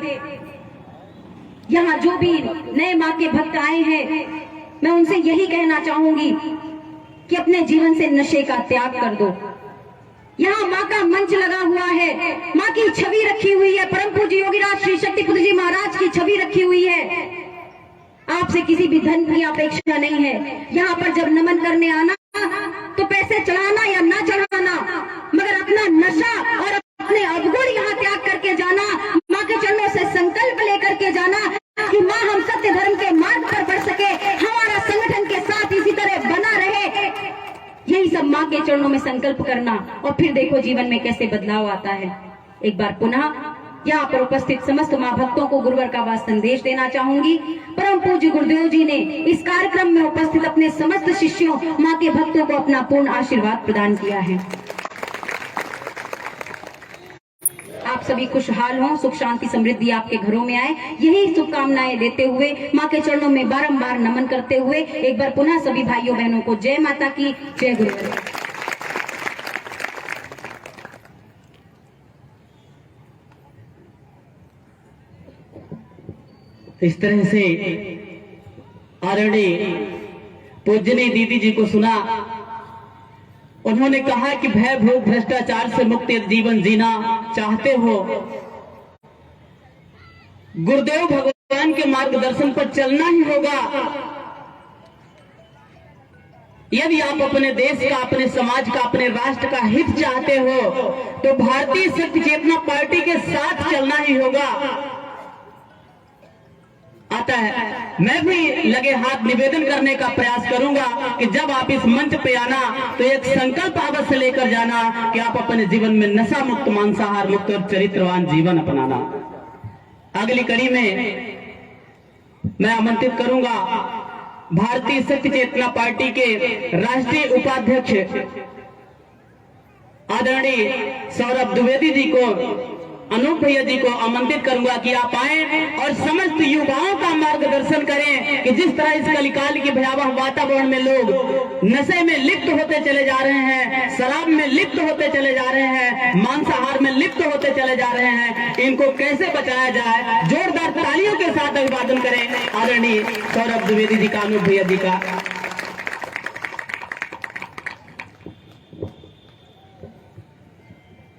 यहाँ जो भी नए माँ के भक्त आए हैं, मैं उनसे यही कहना चाहूंगी कि अपने जीवन से नशे का त्याग कर दो। यहाँ माँ का मंच लगा हुआ है, माँ की छवि रखी हुई है, परम पूज्य योगीराज श्री शक्ति पुत्र जी महाराज की छवि रखी हुई है। आपसे किसी भी धन की अपेक्षा नहीं है। यहाँ पर जब नमन करने आना तो पैसे चढ़ाना या ना चढ़ाना, मगर अपना नशा और अपने अवगुण यहाँ त्याग करके जाना, माँ के चरणों से संकल्प लेकर के जाना कि माँ हम सत्य धर्म के मार्ग पर बढ़ सके, हमारा संगठन के साथ इसी तरह बना रहे। यही सब माँ के चरणों में संकल्प करना, और फिर देखो जीवन में कैसे बदलाव आता है। एक बार पुनः यहाँ पर उपस्थित समस्त माँ भक्तों को गुरुवर का वास संदेश देना चाहूंगी। परम पूज्य गुरुदेव जी ने इस कार्यक्रम में उपस्थित अपने समस्त शिष्यों माँ के भक्तों को अपना पूर्ण आशीर्वाद प्रदान किया है। आप सभी खुशहाल हों, सुख शांति समृद्धि आपके घरों में आए, यही शुभकामनाएं देते हुए माँ के चरणों में बारंबार नमन करते हुए एक बार पुनः सभी भाइयों बहनों को जय माता की, जय गुरुवर। इस तरह से आदरणीय पूजनीय दीदी जी को सुना। उन्होंने कहा कि भय भूख भ्रष्टाचार से मुक्त जीवन जीना चाहते हो, गुरुदेव भगवान के मार्गदर्शन पर चलना ही होगा। यदि आप अपने देश का, अपने समाज का, अपने राष्ट्र का हित चाहते हो तो भारतीय शक्ति चेतना पार्टी के साथ चलना ही होगा। आता है मैं भी लगे हाथ निवेदन करने का प्रयास करूंगा कि जब आप इस मंच पे आना तो एक संकल्प अवश्य लेकर जाना कि आप अपने जीवन में नशा मुक्त, मांसाहार मुक्त और चरित्रवान जीवन अपनाना। अगली कड़ी में मैं आमंत्रित करूंगा भारतीय शक्ति चेतना पार्टी के राष्ट्रीय उपाध्यक्ष आदरणीय सौरभ द्विवेदी जी को, अनूप भैया जी को आमंत्रित करूंगा कि आप आए और समस्त युवाओं का मार्गदर्शन करें कि जिस तरह इस कलिकाल की भयावह वातावरण में लोग नशे में लिप्त होते चले जा रहे हैं, शराब में लिप्त होते चले जा रहे हैं, मांसाहार में लिप्त होते चले जा रहे हैं, इनको कैसे बचाया जाए। जोरदार तालियों के साथ अभिवादन करें आदरणीय सौरभ द्विवेदी जी का, अनूप भैया जी का।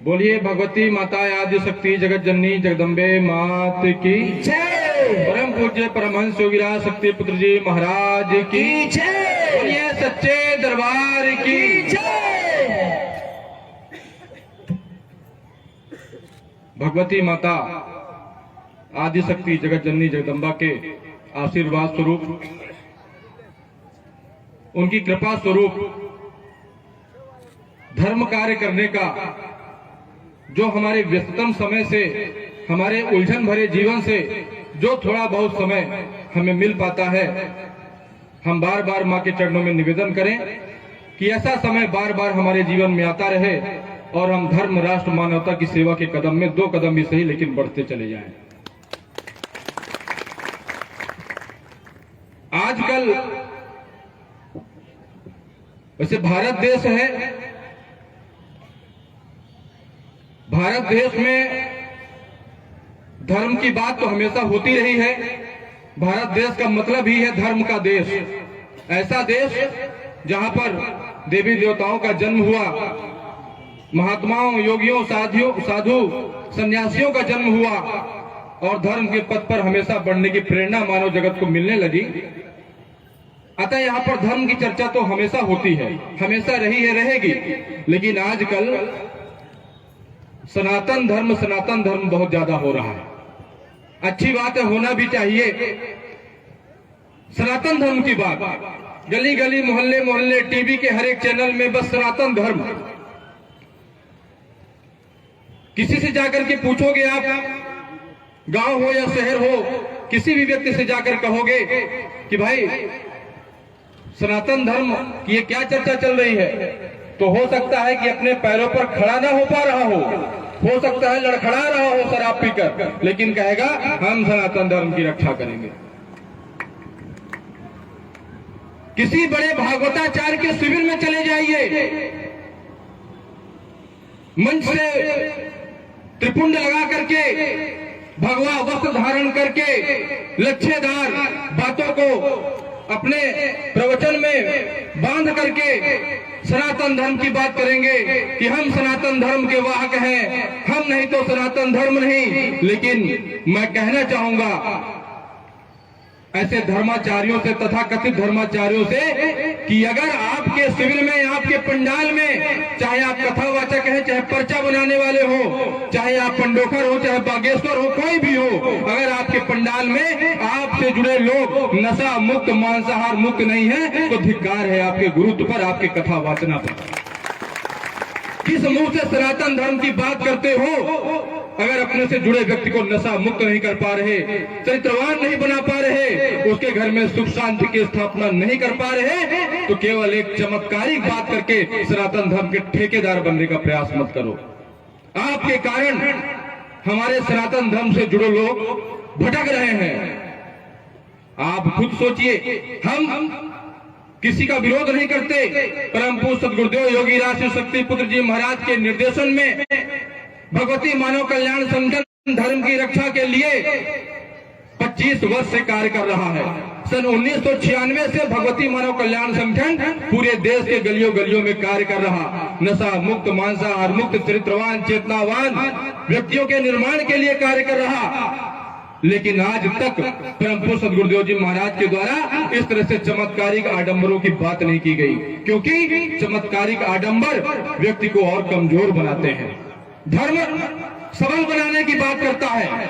बोलिए भगवती माता आदि शक्ति जगत जननी जगदम्बे मात की जय। परम पूज्य परमहंस योगीराज शक्ति पुत्र जी महाराज की जय। बोलिए सच्चे दरबार की जय। भगवती माता आदि शक्ति जगत जननी जगदम्बा के आशीर्वाद स्वरूप, उनकी कृपा स्वरूप धर्म कार्य करने का जो हमारे व्यस्ततम समय से, हमारे उलझन भरे जीवन से जो थोड़ा बहुत समय हमें मिल पाता है, हम बार बार मां के चरणों में निवेदन करें कि ऐसा समय बार बार हमारे जीवन में आता रहे और हम धर्म, राष्ट्र, मानवता की सेवा के कदम में 2 कदम भी सही लेकिन बढ़ते चले जाएं। आजकल वैसे भारत देश है, भारत देश में धर्म की बात तो हमेशा होती रही है। भारत देश का मतलब ही है धर्म का देश। ऐसा देश जहां पर देवी देवताओं का जन्म हुआ, महात्माओं, योगियों, साधु सन्यासियों का जन्म हुआ और धर्म के पथ पर हमेशा बढ़ने की प्रेरणा मानव जगत को मिलने लगी। अतः यहाँ पर धर्म की चर्चा तो हमेशा होती है, हमेशा रही है, रहेगी। लेकिन आजकल सनातन धर्म बहुत ज्यादा हो रहा है। अच्छी बात है, होना भी चाहिए। सनातन धर्म की बात गली गली, मोहल्ले मोहल्ले, टीवी के हर एक चैनल में बस सनातन धर्म। किसी से जाकर के पूछोगे आप, गांव हो या शहर हो, किसी भी व्यक्ति से जाकर कहोगे कि भाई सनातन धर्म की ये क्या चर्चा चल रही है, तो हो सकता है कि अपने पैरों पर खड़ा ना हो पा रहा हो सकता है लड़खड़ा रहा हो शराब पीकर, लेकिन कहेगा हम सनातन धर्म की रक्षा करेंगे। किसी बड़े भागवताचार्य के शिविर में चले जाइए, मंच से त्रिपुंड लगा करके, भगवा वस्त्र धारण करके, लच्छेदार बातों को अपने प्रवचन में बांध करके सनातन धर्म की बात करेंगे कि हम सनातन धर्म के वाहक हैं, हम नहीं तो सनातन धर्म नहीं। लेकिन मैं कहना चाहूंगा ऐसे धर्माचार्यों से, तथा कथित धर्माचार्यों से, कि अगर आपके शिविर में, आपके पंडाल में, चाहे आप कथावाचक हैं, चाहे पर्चा बनाने वाले हो, चाहे आप पंडोखर हो, चाहे बागेश्वर हो, कोई भी हो, अगर आपके पंडाल में आपसे जुड़े लोग नशा मुक्त, मांसाहार मुक्त नहीं है, तो धिक्कार है आपके गुरुत्व पर, आपके कथावाचना पर। किस मुंह से सनातन धर्म की बात करते हो अगर अपने से जुड़े व्यक्ति को नशा मुक्त नहीं कर पा रहे, चरित्रवान नहीं बना पा रहे, उसके घर में सुख शांति की स्थापना नहीं कर पा रहे, तो केवल एक चमत्कारिक बात करके सनातन धर्म के ठेकेदार बनने का प्रयास मत करो। आपके कारण हमारे सनातन धर्म से जुड़े लोग भटक रहे हैं। आप खुद सोचिए, हम किसी का विरोध नहीं करते। परम पूज्य सद्गुरुदेव योगी राज शिव शक्ति पुत्र जी महाराज के निर्देशन में भगवती मानव कल्याण संगठन धर्म की रक्षा के लिए 25 वर्ष से कार्य कर रहा है। सन 1996 से भगवती मानव कल्याण संगठन पूरे देश के गलियों गलियों में कार्य कर रहा, नशा मुक्त, मांसाहार मुक्त, चरित्रवान, चेतनावान व्यक्तियों के निर्माण के लिए कार्य कर रहा। लेकिन आज तक परम पूज्य सद्गुरुदेव जी महाराज के द्वारा इस तरह से चमत्कारिक आडंबरों की बात नहीं की गई, क्योंकि चमत्कारिक आडंबर व्यक्ति को और कमजोर बनाते हैं। धर्म सबल बनाने की बात करता है।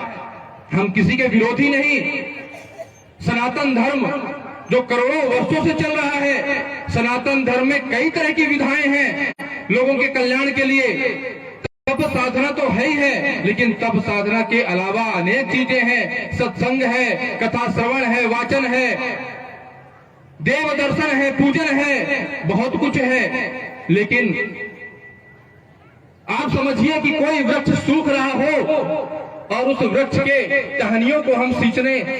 हम किसी के विरोधी नहीं। सनातन धर्म जो करोड़ों वर्षों से चल रहा है, सनातन धर्म में कई तरह की विधाएं हैं लोगों के कल्याण के लिए। तप साधना तो है ही है, लेकिन तप साधना के अलावा अनेक चीजें हैं। सत्संग है, कथा श्रवण है, वाचन है, देव दर्शन है, पूजन है, बहुत कुछ है। लेकिन आप समझिए कि कोई वृक्ष सूख रहा हो और उस वृक्ष के टहनियों को हम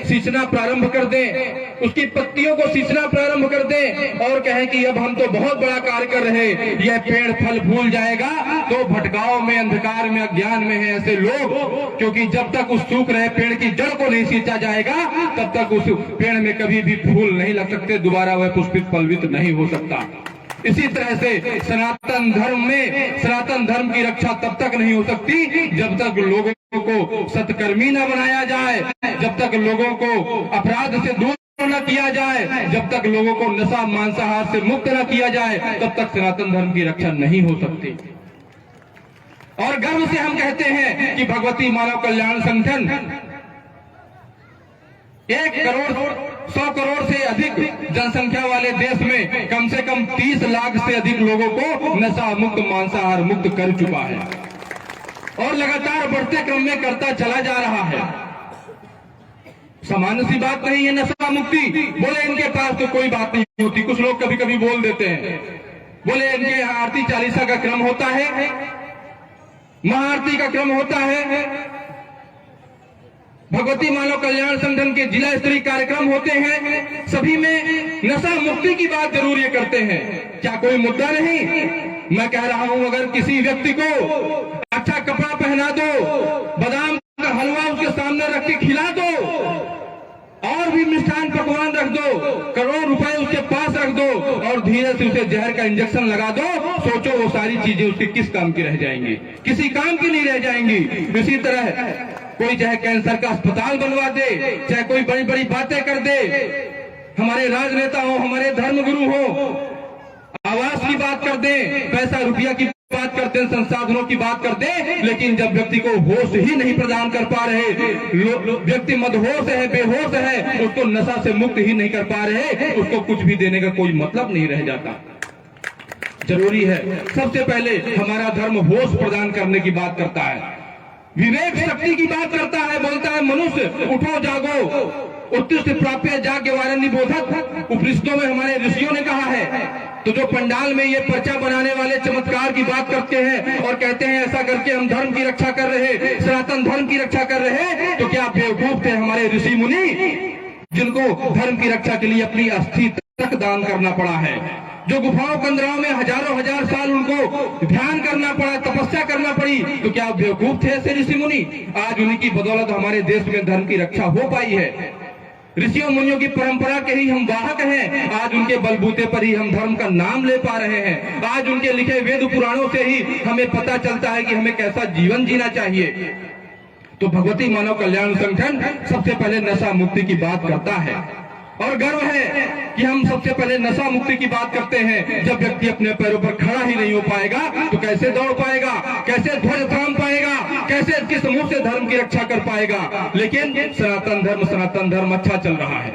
सींचना प्रारंभ कर दें, उसकी पत्तियों को सींचना प्रारंभ कर दें और कहें कि अब हम तो बहुत बड़ा कार्य कर रहे, यह पेड़ फल फूल जाएगा, तो भटकाव में, अंधकार में, अज्ञान में है ऐसे लोग। क्योंकि जब तक उस सूख रहे पेड़ की जड़ को नहीं सींचा जाएगा, तब तक उस पेड़ में कभी भी फूल नहीं लग सकते, दोबारा वह पुष्पित फलवित नहीं हो सकता। इसी तरह से सनातन धर्म की रक्षा तब तक नहीं हो सकती जब तक लोगों को सत्कर्मी न बनाया जाए, जब तक लोगों को अपराध से दूर न किया जाए, जब तक लोगों को नशा मांसाहार से मुक्त न किया जाए, तब तक सनातन धर्म की रक्षा नहीं हो सकती। और गर्व से हम कहते हैं कि भगवती मानव कल्याण संगठन 1 करोड़ से अधिक जनसंख्या वाले देश में कम से कम 30 लाख से अधिक लोगों को नशा मुक्त, मांसाहार मुक्त कर चुका है और लगातार बढ़ते क्रम में करता चला जा रहा है। सामान्य सी बात नहीं है नशा मुक्ति। बोले इनके पास तो कोई बात नहीं होती, कुछ लोग कभी कभी बोल देते हैं। बोले इनके यहाँ आरती चालीसा का क्रम होता है, महाआरती का क्रम होता है, भगवती मानव कल्याण संगठन के जिला स्तरीय कार्यक्रम होते हैं, सभी में नशा मुक्ति की बात जरूर ये करते हैं। क्या कोई मुद्दा नहीं? मैं कह रहा हूं, अगर किसी व्यक्ति को अच्छा कपड़ा पहना दो, बादाम का हलवा उसके सामने रख के खिला दो, और भी मिष्ठान पकवान रख दो, करोड़ रुपए उसके पास रख दो और धीरे से उसे जहर का इंजेक्शन लगा दो। सोचो वो सारी चीजें उसके किस काम की रह जाएंगी? किसी काम की नहीं रह जाएंगी। इसी तरह कोई चाहे कैंसर का अस्पताल बनवा दे, चाहे कोई बड़ी बड़ी बातें कर दे, हमारे राजनेता हो, हमारे धर्मगुरु हो, आवास की बात कर दे, पैसा रुपया की बात करते हैं, संसाधनों की बात करते हैं, लेकिन जब व्यक्ति को होश ही नहीं प्रदान कर पा रहे, व्यक्ति मदहोश है, बेहोश है, उसको नशा से मुक्त ही नहीं कर पा रहे, उसको कुछ भी देने का कोई मतलब नहीं रह जाता। जरूरी है सबसे पहले हमारा धर्म होश प्रदान करने की बात करता है, विवेक शक्ति की बात करता है। बोलता है मनुष्य उठो जागो, उत्तिष्ठ प्राप्य जाग्य वारणी बोधक, उपनिषदों में हमारे ऋषियों ने कहा है। तो जो पंडाल में ये पर्चा बनाने वाले चमत्कार की बात करते हैं और कहते हैं ऐसा करके हम धर्म की रक्षा कर रहे, सनातन धर्म की रक्षा कर रहे, तो क्या बेवकूफ थे हमारे ऋषि मुनि, जिनको धर्म की रक्षा के लिए अपनी अस्थि तक दान करना पड़ा है, जो गुफाओं कंदराओं में हजारों हजार साल उनको ध्यान करना पड़ा, तपस्या करना पड़ी, तो क्या बेवकूफ थे ऐसे ऋषि मुनि? आज उन्हीं की बदौलत हमारे देश में धर्म की रक्षा हो पाई है। ऋषियों मुनियों की परंपरा के ही हम वाहक हैं। आज उनके बलबूते पर ही हम धर्म का नाम ले पा रहे हैं। आज उनके लिखे वेद पुराणों से ही हमें पता चलता है कि हमें कैसा जीवन जीना चाहिए। तो भगवती मानव कल्याण संगठन सबसे पहले नशा मुक्ति की बात करता है और गर्व है कि हम सबसे पहले नशा मुक्ति की बात करते हैं। जब व्यक्ति अपने पैरों पर खड़ा ही नहीं हो पाएगा तो कैसे दौड़ पाएगा, कैसे ध्वज थाम पाएगा, कैसे किस मुंह से धर्म की रक्षा कर पाएगा? लेकिन सनातन धर्म अच्छा चल रहा है।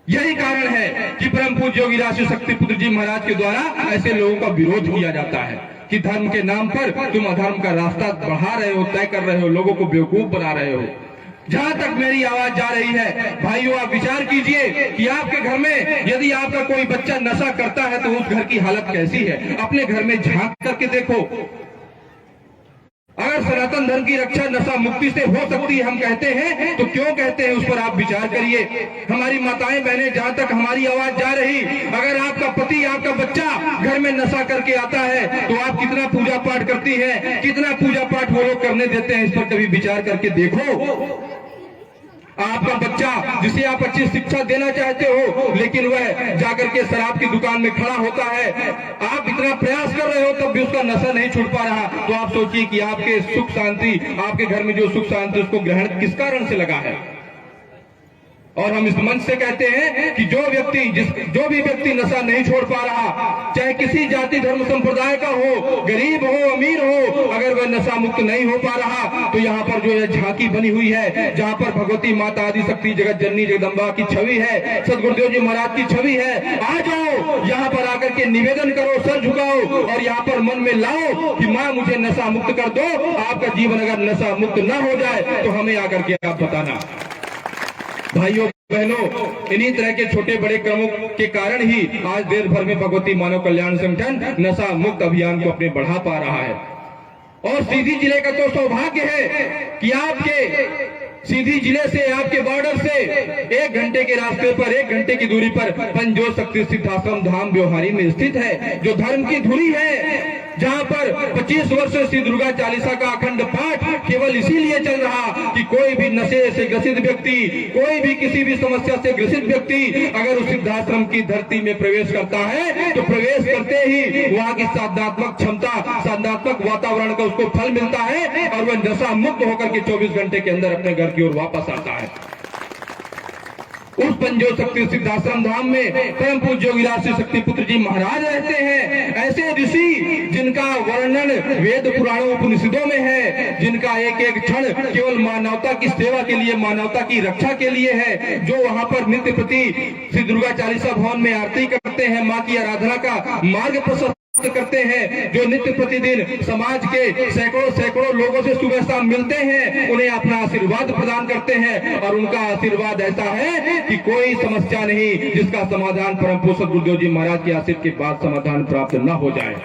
यही कारण है कि परम पूज्य योगी राष्ट्रीय शक्ति पुत्र जी महाराज के द्वारा ऐसे लोगों का विरोध किया जाता है कि धर्म के नाम पर तुम अधर्म का रास्ता बढ़ा रहे हो, तय कर रहे हो, लोगों को बेवकूफ बना रहे हो। जहां तक मेरी आवाज जा रही है भाइयों, आप विचार कीजिए कि आपके घर में यदि आपका कोई बच्चा नशा करता है तो उस घर की हालत कैसी है? अपने घर में झांक करके देखो। अगर सनातन धर्म की रक्षा नशा मुक्ति से हो सकती है हम कहते हैं, तो क्यों कहते हैं उस पर आप विचार करिए। हमारी माताएं बहनें, जहां तक हमारी आवाज जा रही, अगर आपका पति, आपका बच्चा घर में नशा करके आता है तो आप कितना पूजा पाठ करती है, कितना पूजा पाठ वो लोग करने देते हैं, इस पर कभी विचार करके देखो। आपका बच्चा जिसे आप अच्छी शिक्षा देना चाहते हो, लेकिन वह जाकर के शराब की दुकान में खड़ा होता है, आप इतना प्रयास कर रहे हो तब भी उसका नशा नहीं छूट पा रहा, तो आप सोचिए कि आपके सुख शांति, आपके घर में जो सुख शांति, उसको ग्रहण किस कारण से लगा है। और हम इस मंच से कहते हैं कि जो भी व्यक्ति नशा नहीं छोड़ पा रहा, चाहे किसी जाति धर्म संप्रदाय का हो, गरीब हो, अमीर हो, अगर वह नशा मुक्त नहीं हो पा रहा, तो यहाँ पर जो है झांकी बनी हुई है, जहाँ पर भगवती माता आदि शक्ति जगत जननी जगदम्बा की छवि है, सदगुरुदेव जी महाराज की छवि है। आ जाओ, यहाँ पर आकर के निवेदन करो, सर झुकाओ और यहाँ पर मन में लाओ कि माँ मुझे नशा मुक्त कर दो। आपका जीवन अगर नशा मुक्त न हो जाए तो हमें आकर के आप बताना। भाइयों बहनों, इन्हीं तरह के छोटे बड़े क्रमों के कारण ही आज देश भर में भगवती मानव कल्याण संगठन नशा मुक्त अभियान को अपने बढ़ा पा रहा है। और सीधी जिले का तो सौभाग्य है कि आपके सीधी जिले से, आपके बॉर्डर से 1 घंटे के रास्ते पर, 1 घंटे की दूरी पर पंजोत शक्ति सिद्धाश्रम धाम ब्योहारी में स्थित है, जो धर्म की धुरी है, जहां पर 25 वर्ष से दुर्गा चालीसा का अखंड पाठ केवल इसीलिए चल रहा कि कोई भी नशे से ग्रसित व्यक्ति, कोई भी किसी भी समस्या से ग्रसित व्यक्ति अगर उस सिद्धाश्रम की धरती में प्रवेश करता है तो प्रवेश करते ही वहां की साधनात्मक क्षमता, साधनात्मक वातावरण का उसको फल मिलता है और वह नशा मुक्त होकर के 24 घंटे के अंदर अपने घर की ओर वापस आता है। उस पंजोत शक्ति सिद्धाश्रम धाम में परम पूज्य योगी राष्ट्रीय शक्ति पुत्र जी महाराज रहते हैं। ऐसे ऋषि जिनका वर्णन वेद पुराणों उपनिषदों में है, जिनका एक एक क्षण केवल मानवता की सेवा के लिए, मानवता की रक्षा के लिए है, जो वहां पर नित्य प्रति श्री दुर्गा चालीसा भवन में आरती करते हैं, माँ की आराधना का मार्ग प्रशस्त करते हैं, जो नित्य प्रतिदिन समाज के सैकड़ों लोगों से सुबह शाम मिलते हैं, उन्हें अपना आशीर्वाद प्रदान करते हैं। और उनका आशीर्वाद ऐसा है कि कोई समस्या नहीं जिसका समाधान परम पूज्य सद्गुरुदेव जी महाराज के आशीर्वाद के बाद समाधान प्राप्त न हो जाए।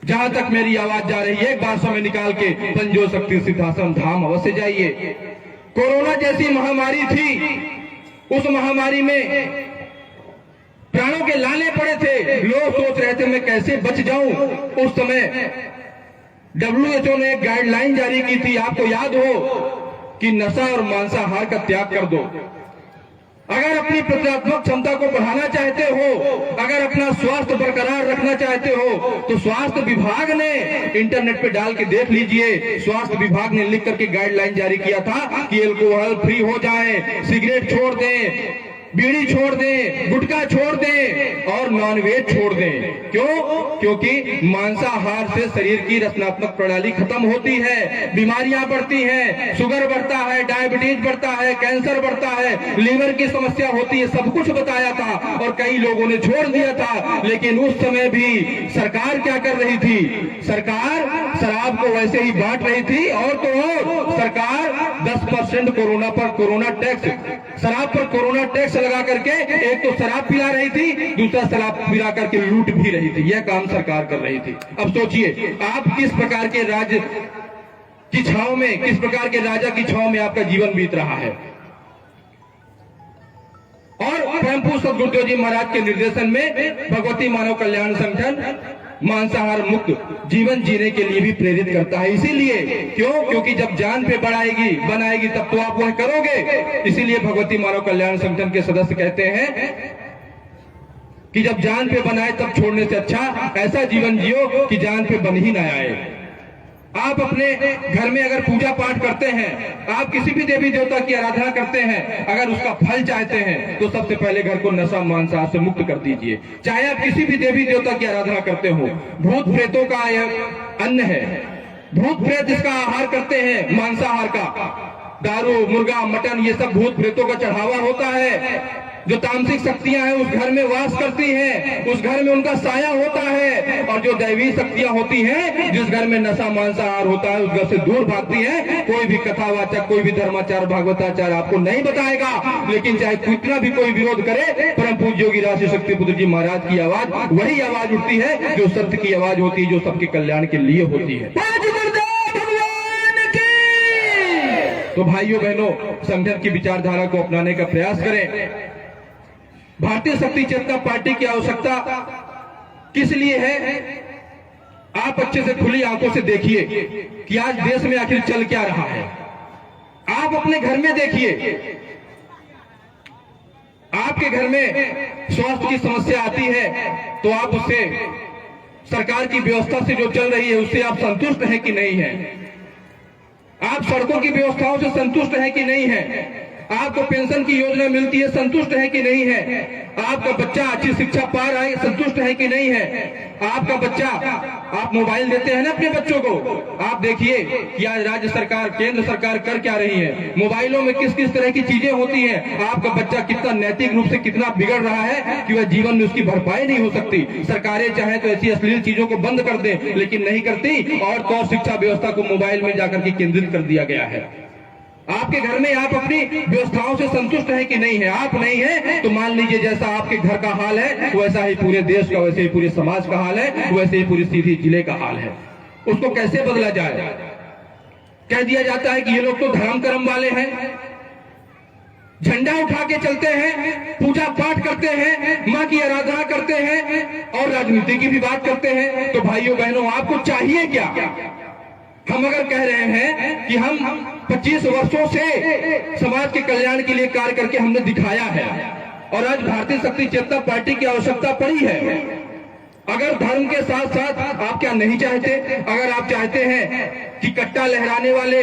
जहां तक मेरी आवाज जा रही है, एक बार समय निकाल के पंजोत शक्ति सिद्धाश्रम धाम अवश्य जाइए। कोरोना जैसी महामारी थी, उस महामारी में प्राणों के लाले पड़े थे, लोग सोच रहे थे मैं कैसे बच जाऊं। उस समय WHO ने एक गाइडलाइन जारी की थी, आपको याद हो कि नशा और मांसाहार का त्याग कर दो। अगर अपनी प्रतिरोधक क्षमता को बढ़ाना चाहते हो, अगर अपना स्वास्थ्य बरकरार रखना चाहते हो, तो स्वास्थ्य विभाग ने इंटरनेट पे डाल के देख लीजिए, स्वास्थ्य विभाग ने लिख करके गाइडलाइन जारी किया था कि अल्कोहल फ्री हो जाए, सिगरेट छोड़ दें, बीड़ी छोड़ दें, गुटखा छोड़ दें और नॉनवेज छोड़ दें। क्यों? क्योंकि मांसाहार से शरीर की रचनात्मक प्रणाली खत्म होती है, बीमारियां बढ़ती हैं, शुगर बढ़ता है, डायबिटीज बढ़ता है, कैंसर बढ़ता है, लीवर की समस्या होती है, सब कुछ बताया था और कई लोगों ने छोड़ दिया था। लेकिन उस समय भी सरकार क्या कर रही थी? सरकार शराब को वैसे ही बांट रही थी और तो और सरकार 10% कोरोना पर कोरोना टैक्स, शराब पर कोरोना टैक्स लगा करके एक तो शराब पिला रही थी, दूसरा शराब पिला करके लूट भी रही थी। यह काम सरकार कर रही थी। अब सोचिए आप किस प्रकार के राज्य की छांव में, किस प्रकार के राजा की छांव में आपका जीवन बीत रहा है। और परम पूज्य सद्गुरुदेव जी महाराज के निर्देशन में भगवती मानव कल्याण संगठन मांसाहार मुक्त जीवन जीने के लिए भी प्रेरित करता है। इसीलिए क्यों? क्योंकि जब जान पे बनाएगी तब तो आप वह करोगे। इसीलिए भगवती मानव कल्याण संगठन के सदस्य कहते हैं कि जब जान पे बनाए तब छोड़ने से अच्छा ऐसा जीवन जियो कि जान पे बन ही ना आए। आप अपने घर में अगर पूजा पाठ करते हैं, आप किसी भी देवी देवता की आराधना करते हैं, अगर उसका फल चाहते हैं तो सबसे पहले घर को नशा मांसाहार से मुक्त कर दीजिए। चाहे आप किसी भी देवी देवता की आराधना करते हो, भूत प्रेतों का यह अन्न है, भूत प्रेत जिसका आहार करते हैं मांसाहार का, दारू, मुर्गा, मटन, ये सब भूत प्रेतों का चढ़ावा होता है। जो तामसिक शक्तियां हैं उस घर में वास करती हैं, उस घर में उनका साया होता है। और जो दैवी शक्तियां होती हैं, जिस घर में नशा मांसाहार होता है उस घर से दूर भागती हैं। कोई भी कथावाचक, कोई भी धर्माचार, भागवताचार आपको नहीं बताएगा। लेकिन चाहे कितना भी कोई विरोध करे, परम पूज्य योगी राज शक्ति पुत्र जी महाराज की आवाज वही आवाज उठती है जो सत्य की आवाज होती है, जो सबके कल्याण के लिए होती है। तो भाइयों बहनों, संगठन की विचारधारा को अपनाने का प्रयास करें। भारतीय शक्ति चेतना पार्टी की आवश्यकता किस लिए है? आप अच्छे से खुली आंखों से देखिए कि आज देश में आखिर चल क्या रहा है। आप अपने घर में देखिए, आपके घर में स्वास्थ्य की समस्या आती है तो आप उससे, सरकार की व्यवस्था से जो चल रही है उससे आप संतुष्ट हैं कि नहीं है? आप सड़कों की व्यवस्थाओं से संतुष्ट हैं कि नहीं है? आपको पेंशन की योजना मिलती है, संतुष्ट है कि नहीं है? आपका बच्चा अच्छी शिक्षा पा रहा है, संतुष्ट है कि नहीं है? आपका बच्चा, आप मोबाइल देते हैं ना अपने बच्चों को, आप देखिए कि आज राज्य सरकार, केंद्र सरकार कर क्या रही है। मोबाइलों में किस किस तरह की चीजें होती हैं। आपका बच्चा कितना नैतिक रूप से कितना बिगड़ रहा है कि वह जीवन में उसकी भरपाई नहीं हो सकती। सरकारें चाहे तो ऐसी अश्लील चीजों को बंद कर दें, लेकिन नहीं करती और तो शिक्षा व्यवस्था को मोबाइल में जाकर के केंद्रित कर दिया गया है। आपके घर में आप अपनी व्यवस्थाओं से संतुष्ट है कि नहीं है? आप नहीं है तो मान लीजिए जैसा आपके घर का हाल है वैसा ही पूरे देश का, वैसे ही पूरे समाज का हाल है, वैसे ही पूरी सीधी जिले का हाल है। उसको कैसे बदला जाए? कह दिया जाता है कि ये लोग तो धर्म कर्म वाले हैं, झंडा उठा के चलते हैं, पूजा पाठ करते हैं, माँ की आराधना करते हैं और राजनीति की भी बात करते हैं। तो भाइयों बहनों, आपको चाहिए क्या? हम अगर कह रहे हैं कि हम 25 वर्षों से समाज के कल्याण के लिए कार्य करके हमने दिखाया है और आज भारतीय शक्ति चेतना पार्टी की आवश्यकता पड़ी है। अगर धर्म के साथ साथ आप क्या नहीं चाहते? अगर आप चाहते हैं कि कट्टा लहराने वाले,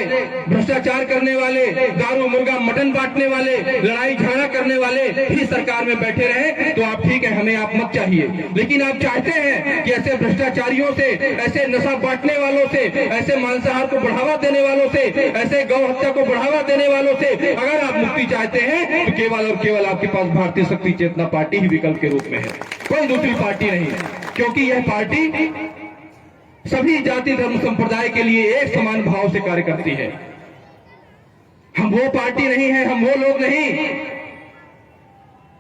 भ्रष्टाचार करने वाले, दारू, मुर्गा, मटन बांटने वाले, लड़ाई झगड़ा करने वाले ही सरकार में बैठे रहे तो आप ठीक है, हमें आप मत चाहिए। लेकिन आप चाहते हैं कि ऐसे भ्रष्टाचारियों से, ऐसे नशा बांटने वालों से, ऐसे मांसाहार को बढ़ावा देने वालों से, ऐसे गौ हत्या को बढ़ावा देने वालों से अगर आप मुक्ति चाहते हैं तो केवल और केवल आपके पास भारतीय शक्ति चेतना पार्टी ही विकल्प के रूप में है, कोई दूसरी पार्टी नहीं। क्योंकि यह पार्टी सभी जाति धर्म संप्रदाय के लिए एक समान भाव से कार्य करती है। हम वो पार्टी नहीं है, हम वो लोग नहीं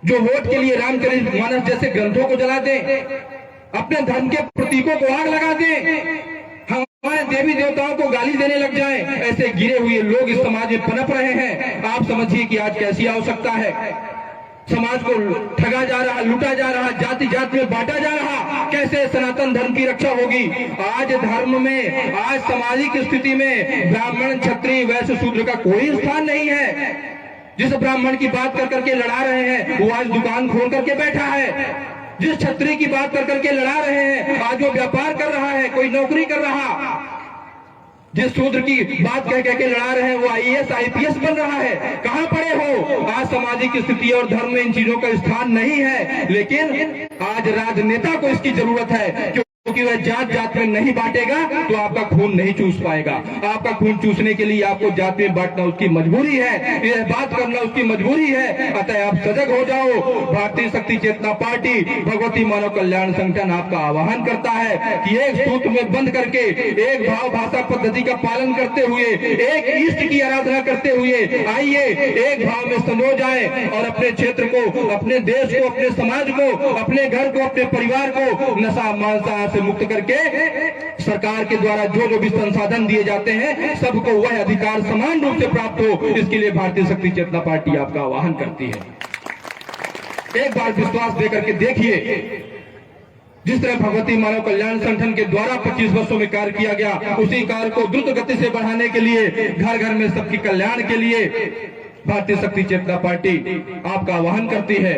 जो वोट के लिए रामचरितमानस जैसे ग्रंथों को जला दें, अपने धर्म के प्रतीकों को आग लगा दें, हमारे देवी देवताओं को गाली देने लग जाएं। ऐसे गिरे हुए लोग इस समाज में पनप रहे हैं। आप समझिए कि आज कैसी आवश्यकता है। समाज को ठगा जा रहा, लूटा जा रहा, जाति जाति में बांटा जा रहा, कैसे सनातन धर्म की रक्षा होगी? आज धर्म में, आज सामाजिक स्थिति में ब्राह्मण, क्षत्रिय, वैश्य, शूद्र का कोई स्थान नहीं है। जिस ब्राह्मण की बात कर करके लड़ा रहे हैं वो आज दुकान खोल करके बैठा है। जिस क्षत्रिय की बात कर करके लड़ा रहे हैं आज वो व्यापार कर रहा है, कोई नौकरी कर रहा। जिस शूद्र की बात कह के लड़ा रहे हैं वो IAS IPS बन रहा है। कहां पड़े हो? आज सामाजिक स्थिति और धर्म में इन चीजों का स्थान नहीं है, लेकिन आज राजनेता को इसकी जरूरत है, क्योंकि वह जात जात में नहीं बांटेगा तो आपका खून नहीं चूस पाएगा। आपका खून चूसने के लिए आपको जात में बांटना उसकी मजबूरी है, यह बात करना उसकी मजबूरी है। अतः आप सजग हो जाओ। भारतीय शक्ति चेतना पार्टी भगवती मानव कल्याण संगठन आपका आह्वान करता है कि एक सूत्र में बंद करके, एक भाव भाषा पद्धति का पालन करते हुए, एक इष्ट की आराधना करते हुए आइए एक भाव में समो जाए और अपने क्षेत्र को, अपने देश को, अपने समाज को, अपने घर को, अपने परिवार को नशा मांसाहार मुक्त करके सरकार के द्वारा जो जो भी संसाधन दिए जाते हैं सबको वह अधिकार समान रूप से प्राप्त हो, इसके लिए भारतीय शक्ति चेतना पार्टी आपका आह्वान करती है। एक बार विश्वास देकर के देखिए, जिस तरह भगवती मानव कल्याण संगठन के द्वारा 25 वर्षों में कार्य किया गया, उसी कार्य को द्रुत गति से बढ़ाने के लिए, घर घर में सबके कल्याण के लिए भारतीय शक्ति चेतना पार्टी आपका आह्वान करती है।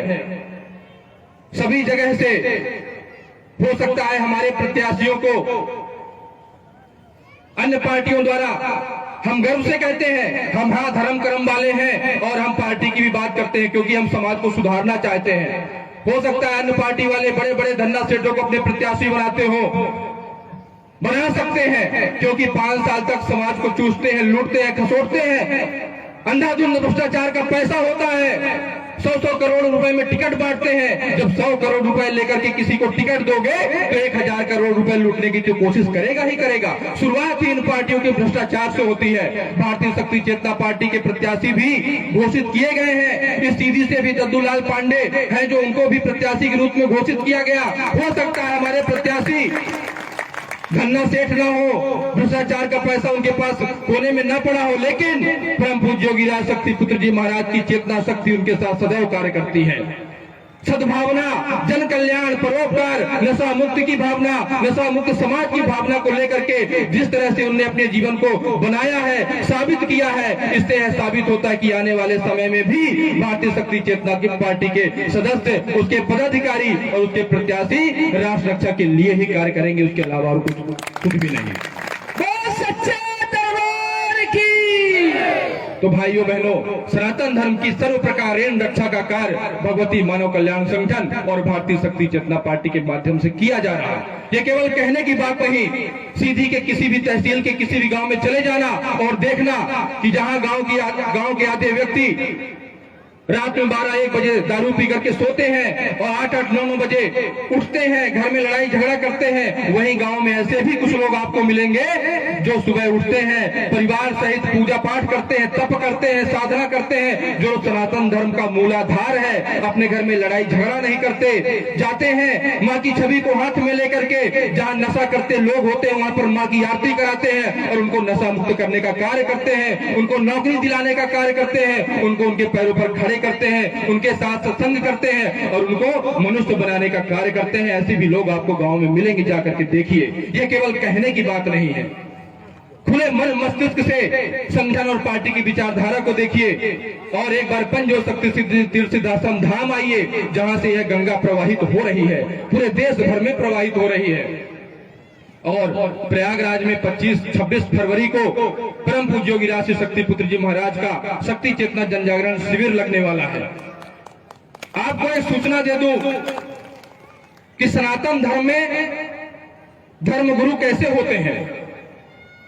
सभी जगह से हो सकता है हमारे प्रत्याशियों को अन्य पार्टियों द्वारा, हम गर्व से कहते हैं हम हाँ धर्म कर्म वाले हैं और हम पार्टी की भी बात करते हैं क्योंकि हम समाज को सुधारना चाहते हैं। हो सकता है अन्य पार्टी वाले बड़े बड़े धन्ना सेठों को अपने प्रत्याशी बनाते हो, बना सकते हैं, क्योंकि 5 साल तक समाज को चूसते हैं, लूटते हैं, खसोटते हैं। अंधाधुंध भ्रष्टाचार का पैसा होता है। 100-100 करोड़ रुपए में टिकट बांटते हैं। जब 100 करोड़ रुपए लेकर के किसी को टिकट दोगे तो 1000 करोड़ रुपए लूटने की तो कोशिश करेगा ही करेगा। शुरुआत ही इन पार्टियों के भ्रष्टाचार से होती है। भारतीय शक्ति चेतना पार्टी के प्रत्याशी भी घोषित किए गए हैं। इस सीधी से भी दद्दूलाल पांडे हैं जो उनको भी प्रत्याशी के रूप में घोषित किया गया। हो सकता है हमारे प्रत्याशी धन्ना सेठ ना हो, भ्रष्टाचार का पैसा उनके पास कोने में न पड़ा हो, लेकिन परम पूज्य योगी राज शक्ति पुत्र जी महाराज की चेतना शक्ति उनके साथ सदैव कार्य करती है। सद्भावना, जन कल्याण, परोपकार, नशा मुक्ति की भावना, नशा मुक्त समाज की भावना को लेकर के जिस तरह से उन्होंने अपने जीवन को बनाया है, साबित किया है, इससे यह साबित होता है कि आने वाले समय में भी भारतीय शक्ति चेतना की पार्टी के सदस्य, उसके पदाधिकारी और उसके प्रत्याशी राष्ट्र रक्षा के लिए ही कार्य करेंगे, उसके अलावा और कुछ भी नहीं। तो भाइयों बहनों, सनातन धर्म की सर्व प्रकार रक्षा का कार्य भगवती मानव कल्याण संगठन और भारतीय शक्ति चेतना पार्टी के माध्यम से किया जा रहा है। ये केवल कहने की बात नहीं, सीधी के किसी भी तहसील के किसी भी गांव में चले जाना और देखना कि जहां गांव के आधे व्यक्ति रात में 12-1 बजे दारू पी करके सोते हैं और 8-8, 9-9 बजे उठते हैं, घर में लड़ाई झगड़ा करते हैं। वहीं गांव में ऐसे भी कुछ लोग आपको मिलेंगे जो सुबह उठते हैं, परिवार सहित पूजा पाठ करते हैं, तप करते हैं, साधना करते हैं, जो सनातन धर्म का मूलाधार है। अपने घर में लड़ाई झगड़ा नहीं करते, जाते हैं माँ की छवि को हाथ में लेकर के जहाँ नशा करते लोग होते हैं वहां पर माँ की आरती कराते हैं और उनको नशा मुक्त करने का कार्य करते हैं, उनको नौकरी दिलाने का कार्य करते हैं, उनको उनके पैरों पर खड़े करते हैं, उनके साथ सत्संग करते हैं और उनको मनुष्य बनाने का कार्य करते हैं। ऐसे भी लोग आपको गांव में मिलेंगे, जाकर के देखिए। ये केवल कहने की बात नहीं है, खुले मन मस्तिष्क से संगठन और पार्टी की विचारधारा को देखिए और एक बार पंजो शक्ति सिद्धि तीर्थ सिद्धाश्रम धाम आइए, जहां से यह गंगा प्रवाहित हो रही है, पूरे देश भर में प्रवाहित हो रही है। और प्रयागराज में 25-26 फरवरी को परम पूज्य योगी राज शक्ति पुत्र जी महाराज का शक्ति चेतना जन जागरण शिविर लगने वाला है। आपको एक सूचना दे दूं कि सनातन धर्म में धर्म गुरु कैसे होते हैं,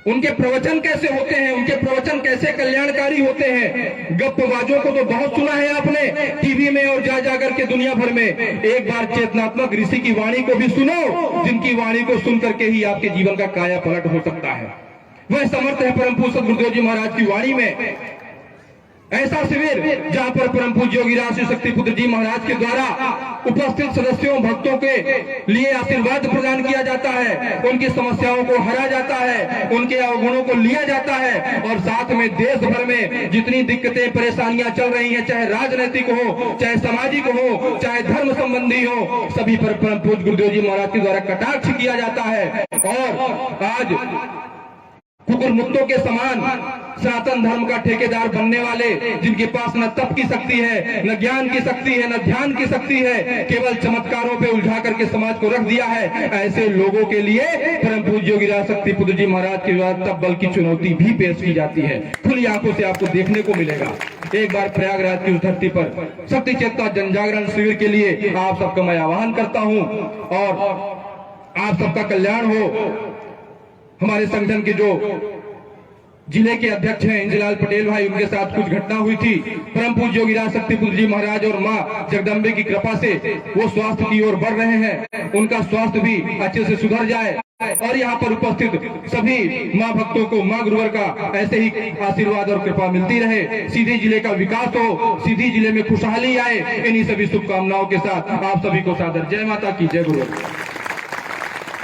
उनके प्रवचन कैसे होते हैं, उनके प्रवचन कैसे कल्याणकारी होते हैं। गप्पबाजों को तो बहुत सुना है आपने टीवी में और जा करके दुनिया भर में। एक बार चेतनात्मक ऋषि की वाणी को भी सुनो, जिनकी वाणी को सुन करके ही आपके जीवन का काया पलट हो सकता है। वह समर्थ है परम पूज्य गुरुदेव जी महाराज की वाणी में। ऐसा शिविर जहां पर परम पूज्य योगी राज श्री शक्ति पुत्र जी महाराज के द्वारा उपस्थित सदस्यों भक्तों के लिए आशीर्वाद प्रदान किया जाता है, उनकी समस्याओं को हरा जाता है, उनके अवगुणों को लिया जाता है और साथ में देश भर में जितनी दिक्कतें परेशानियां चल रही हैं, चाहे राजनीतिक हो, चाहे सामाजिक हो, चाहे धर्म संबंधी हो, सभी पर परम पूज्य गुरुदेव जी महाराज के द्वारा कटाक्ष किया जाता है। और आज कुकुर मुक्तों के समान सनातन धर्म का ठेकेदार बनने वाले, जिनके पास न तप की शक्ति है, न ज्ञान की शक्ति है, न ध्यान की शक्ति है, केवल चमत्कारों पे उलझा करके समाज को रख दिया है, ऐसे लोगों के लिए परम पूज्य योगी राज शक्ति पुत्र जी महाराज के द्वारा तब्बल की चुनौती भी पेश की जाती है। खुली आंखों से आपको देखने को मिलेगा। एक बार प्रयागराज की उस धरती पर शक्ति चेतना जन जागरण शिविर के लिए आप सबका मैं आह्वान करता हूँ और आप सबका कल्याण हो। हमारे संगठन के जो जिले के अध्यक्ष हैं इंद्रलाल पटेल भाई, उनके साथ कुछ घटना हुई थी। परम पूज्य योगी राज शक्ति पुत्र जी महाराज और माँ जगदम्बे की कृपा से वो स्वास्थ्य की ओर बढ़ रहे हैं, उनका स्वास्थ्य भी अच्छे से सुधर जाए और यहाँ पर उपस्थित सभी माँ भक्तों को माँ गुरुवर का ऐसे ही आशीर्वाद और कृपा मिलती रहे। सीधी जिले का विकास हो, सीधी जिले में खुशहाली आए, इन्हीं सभी शुभकामनाओं के साथ आप सभी को सादर जय माता की, जय गुरु।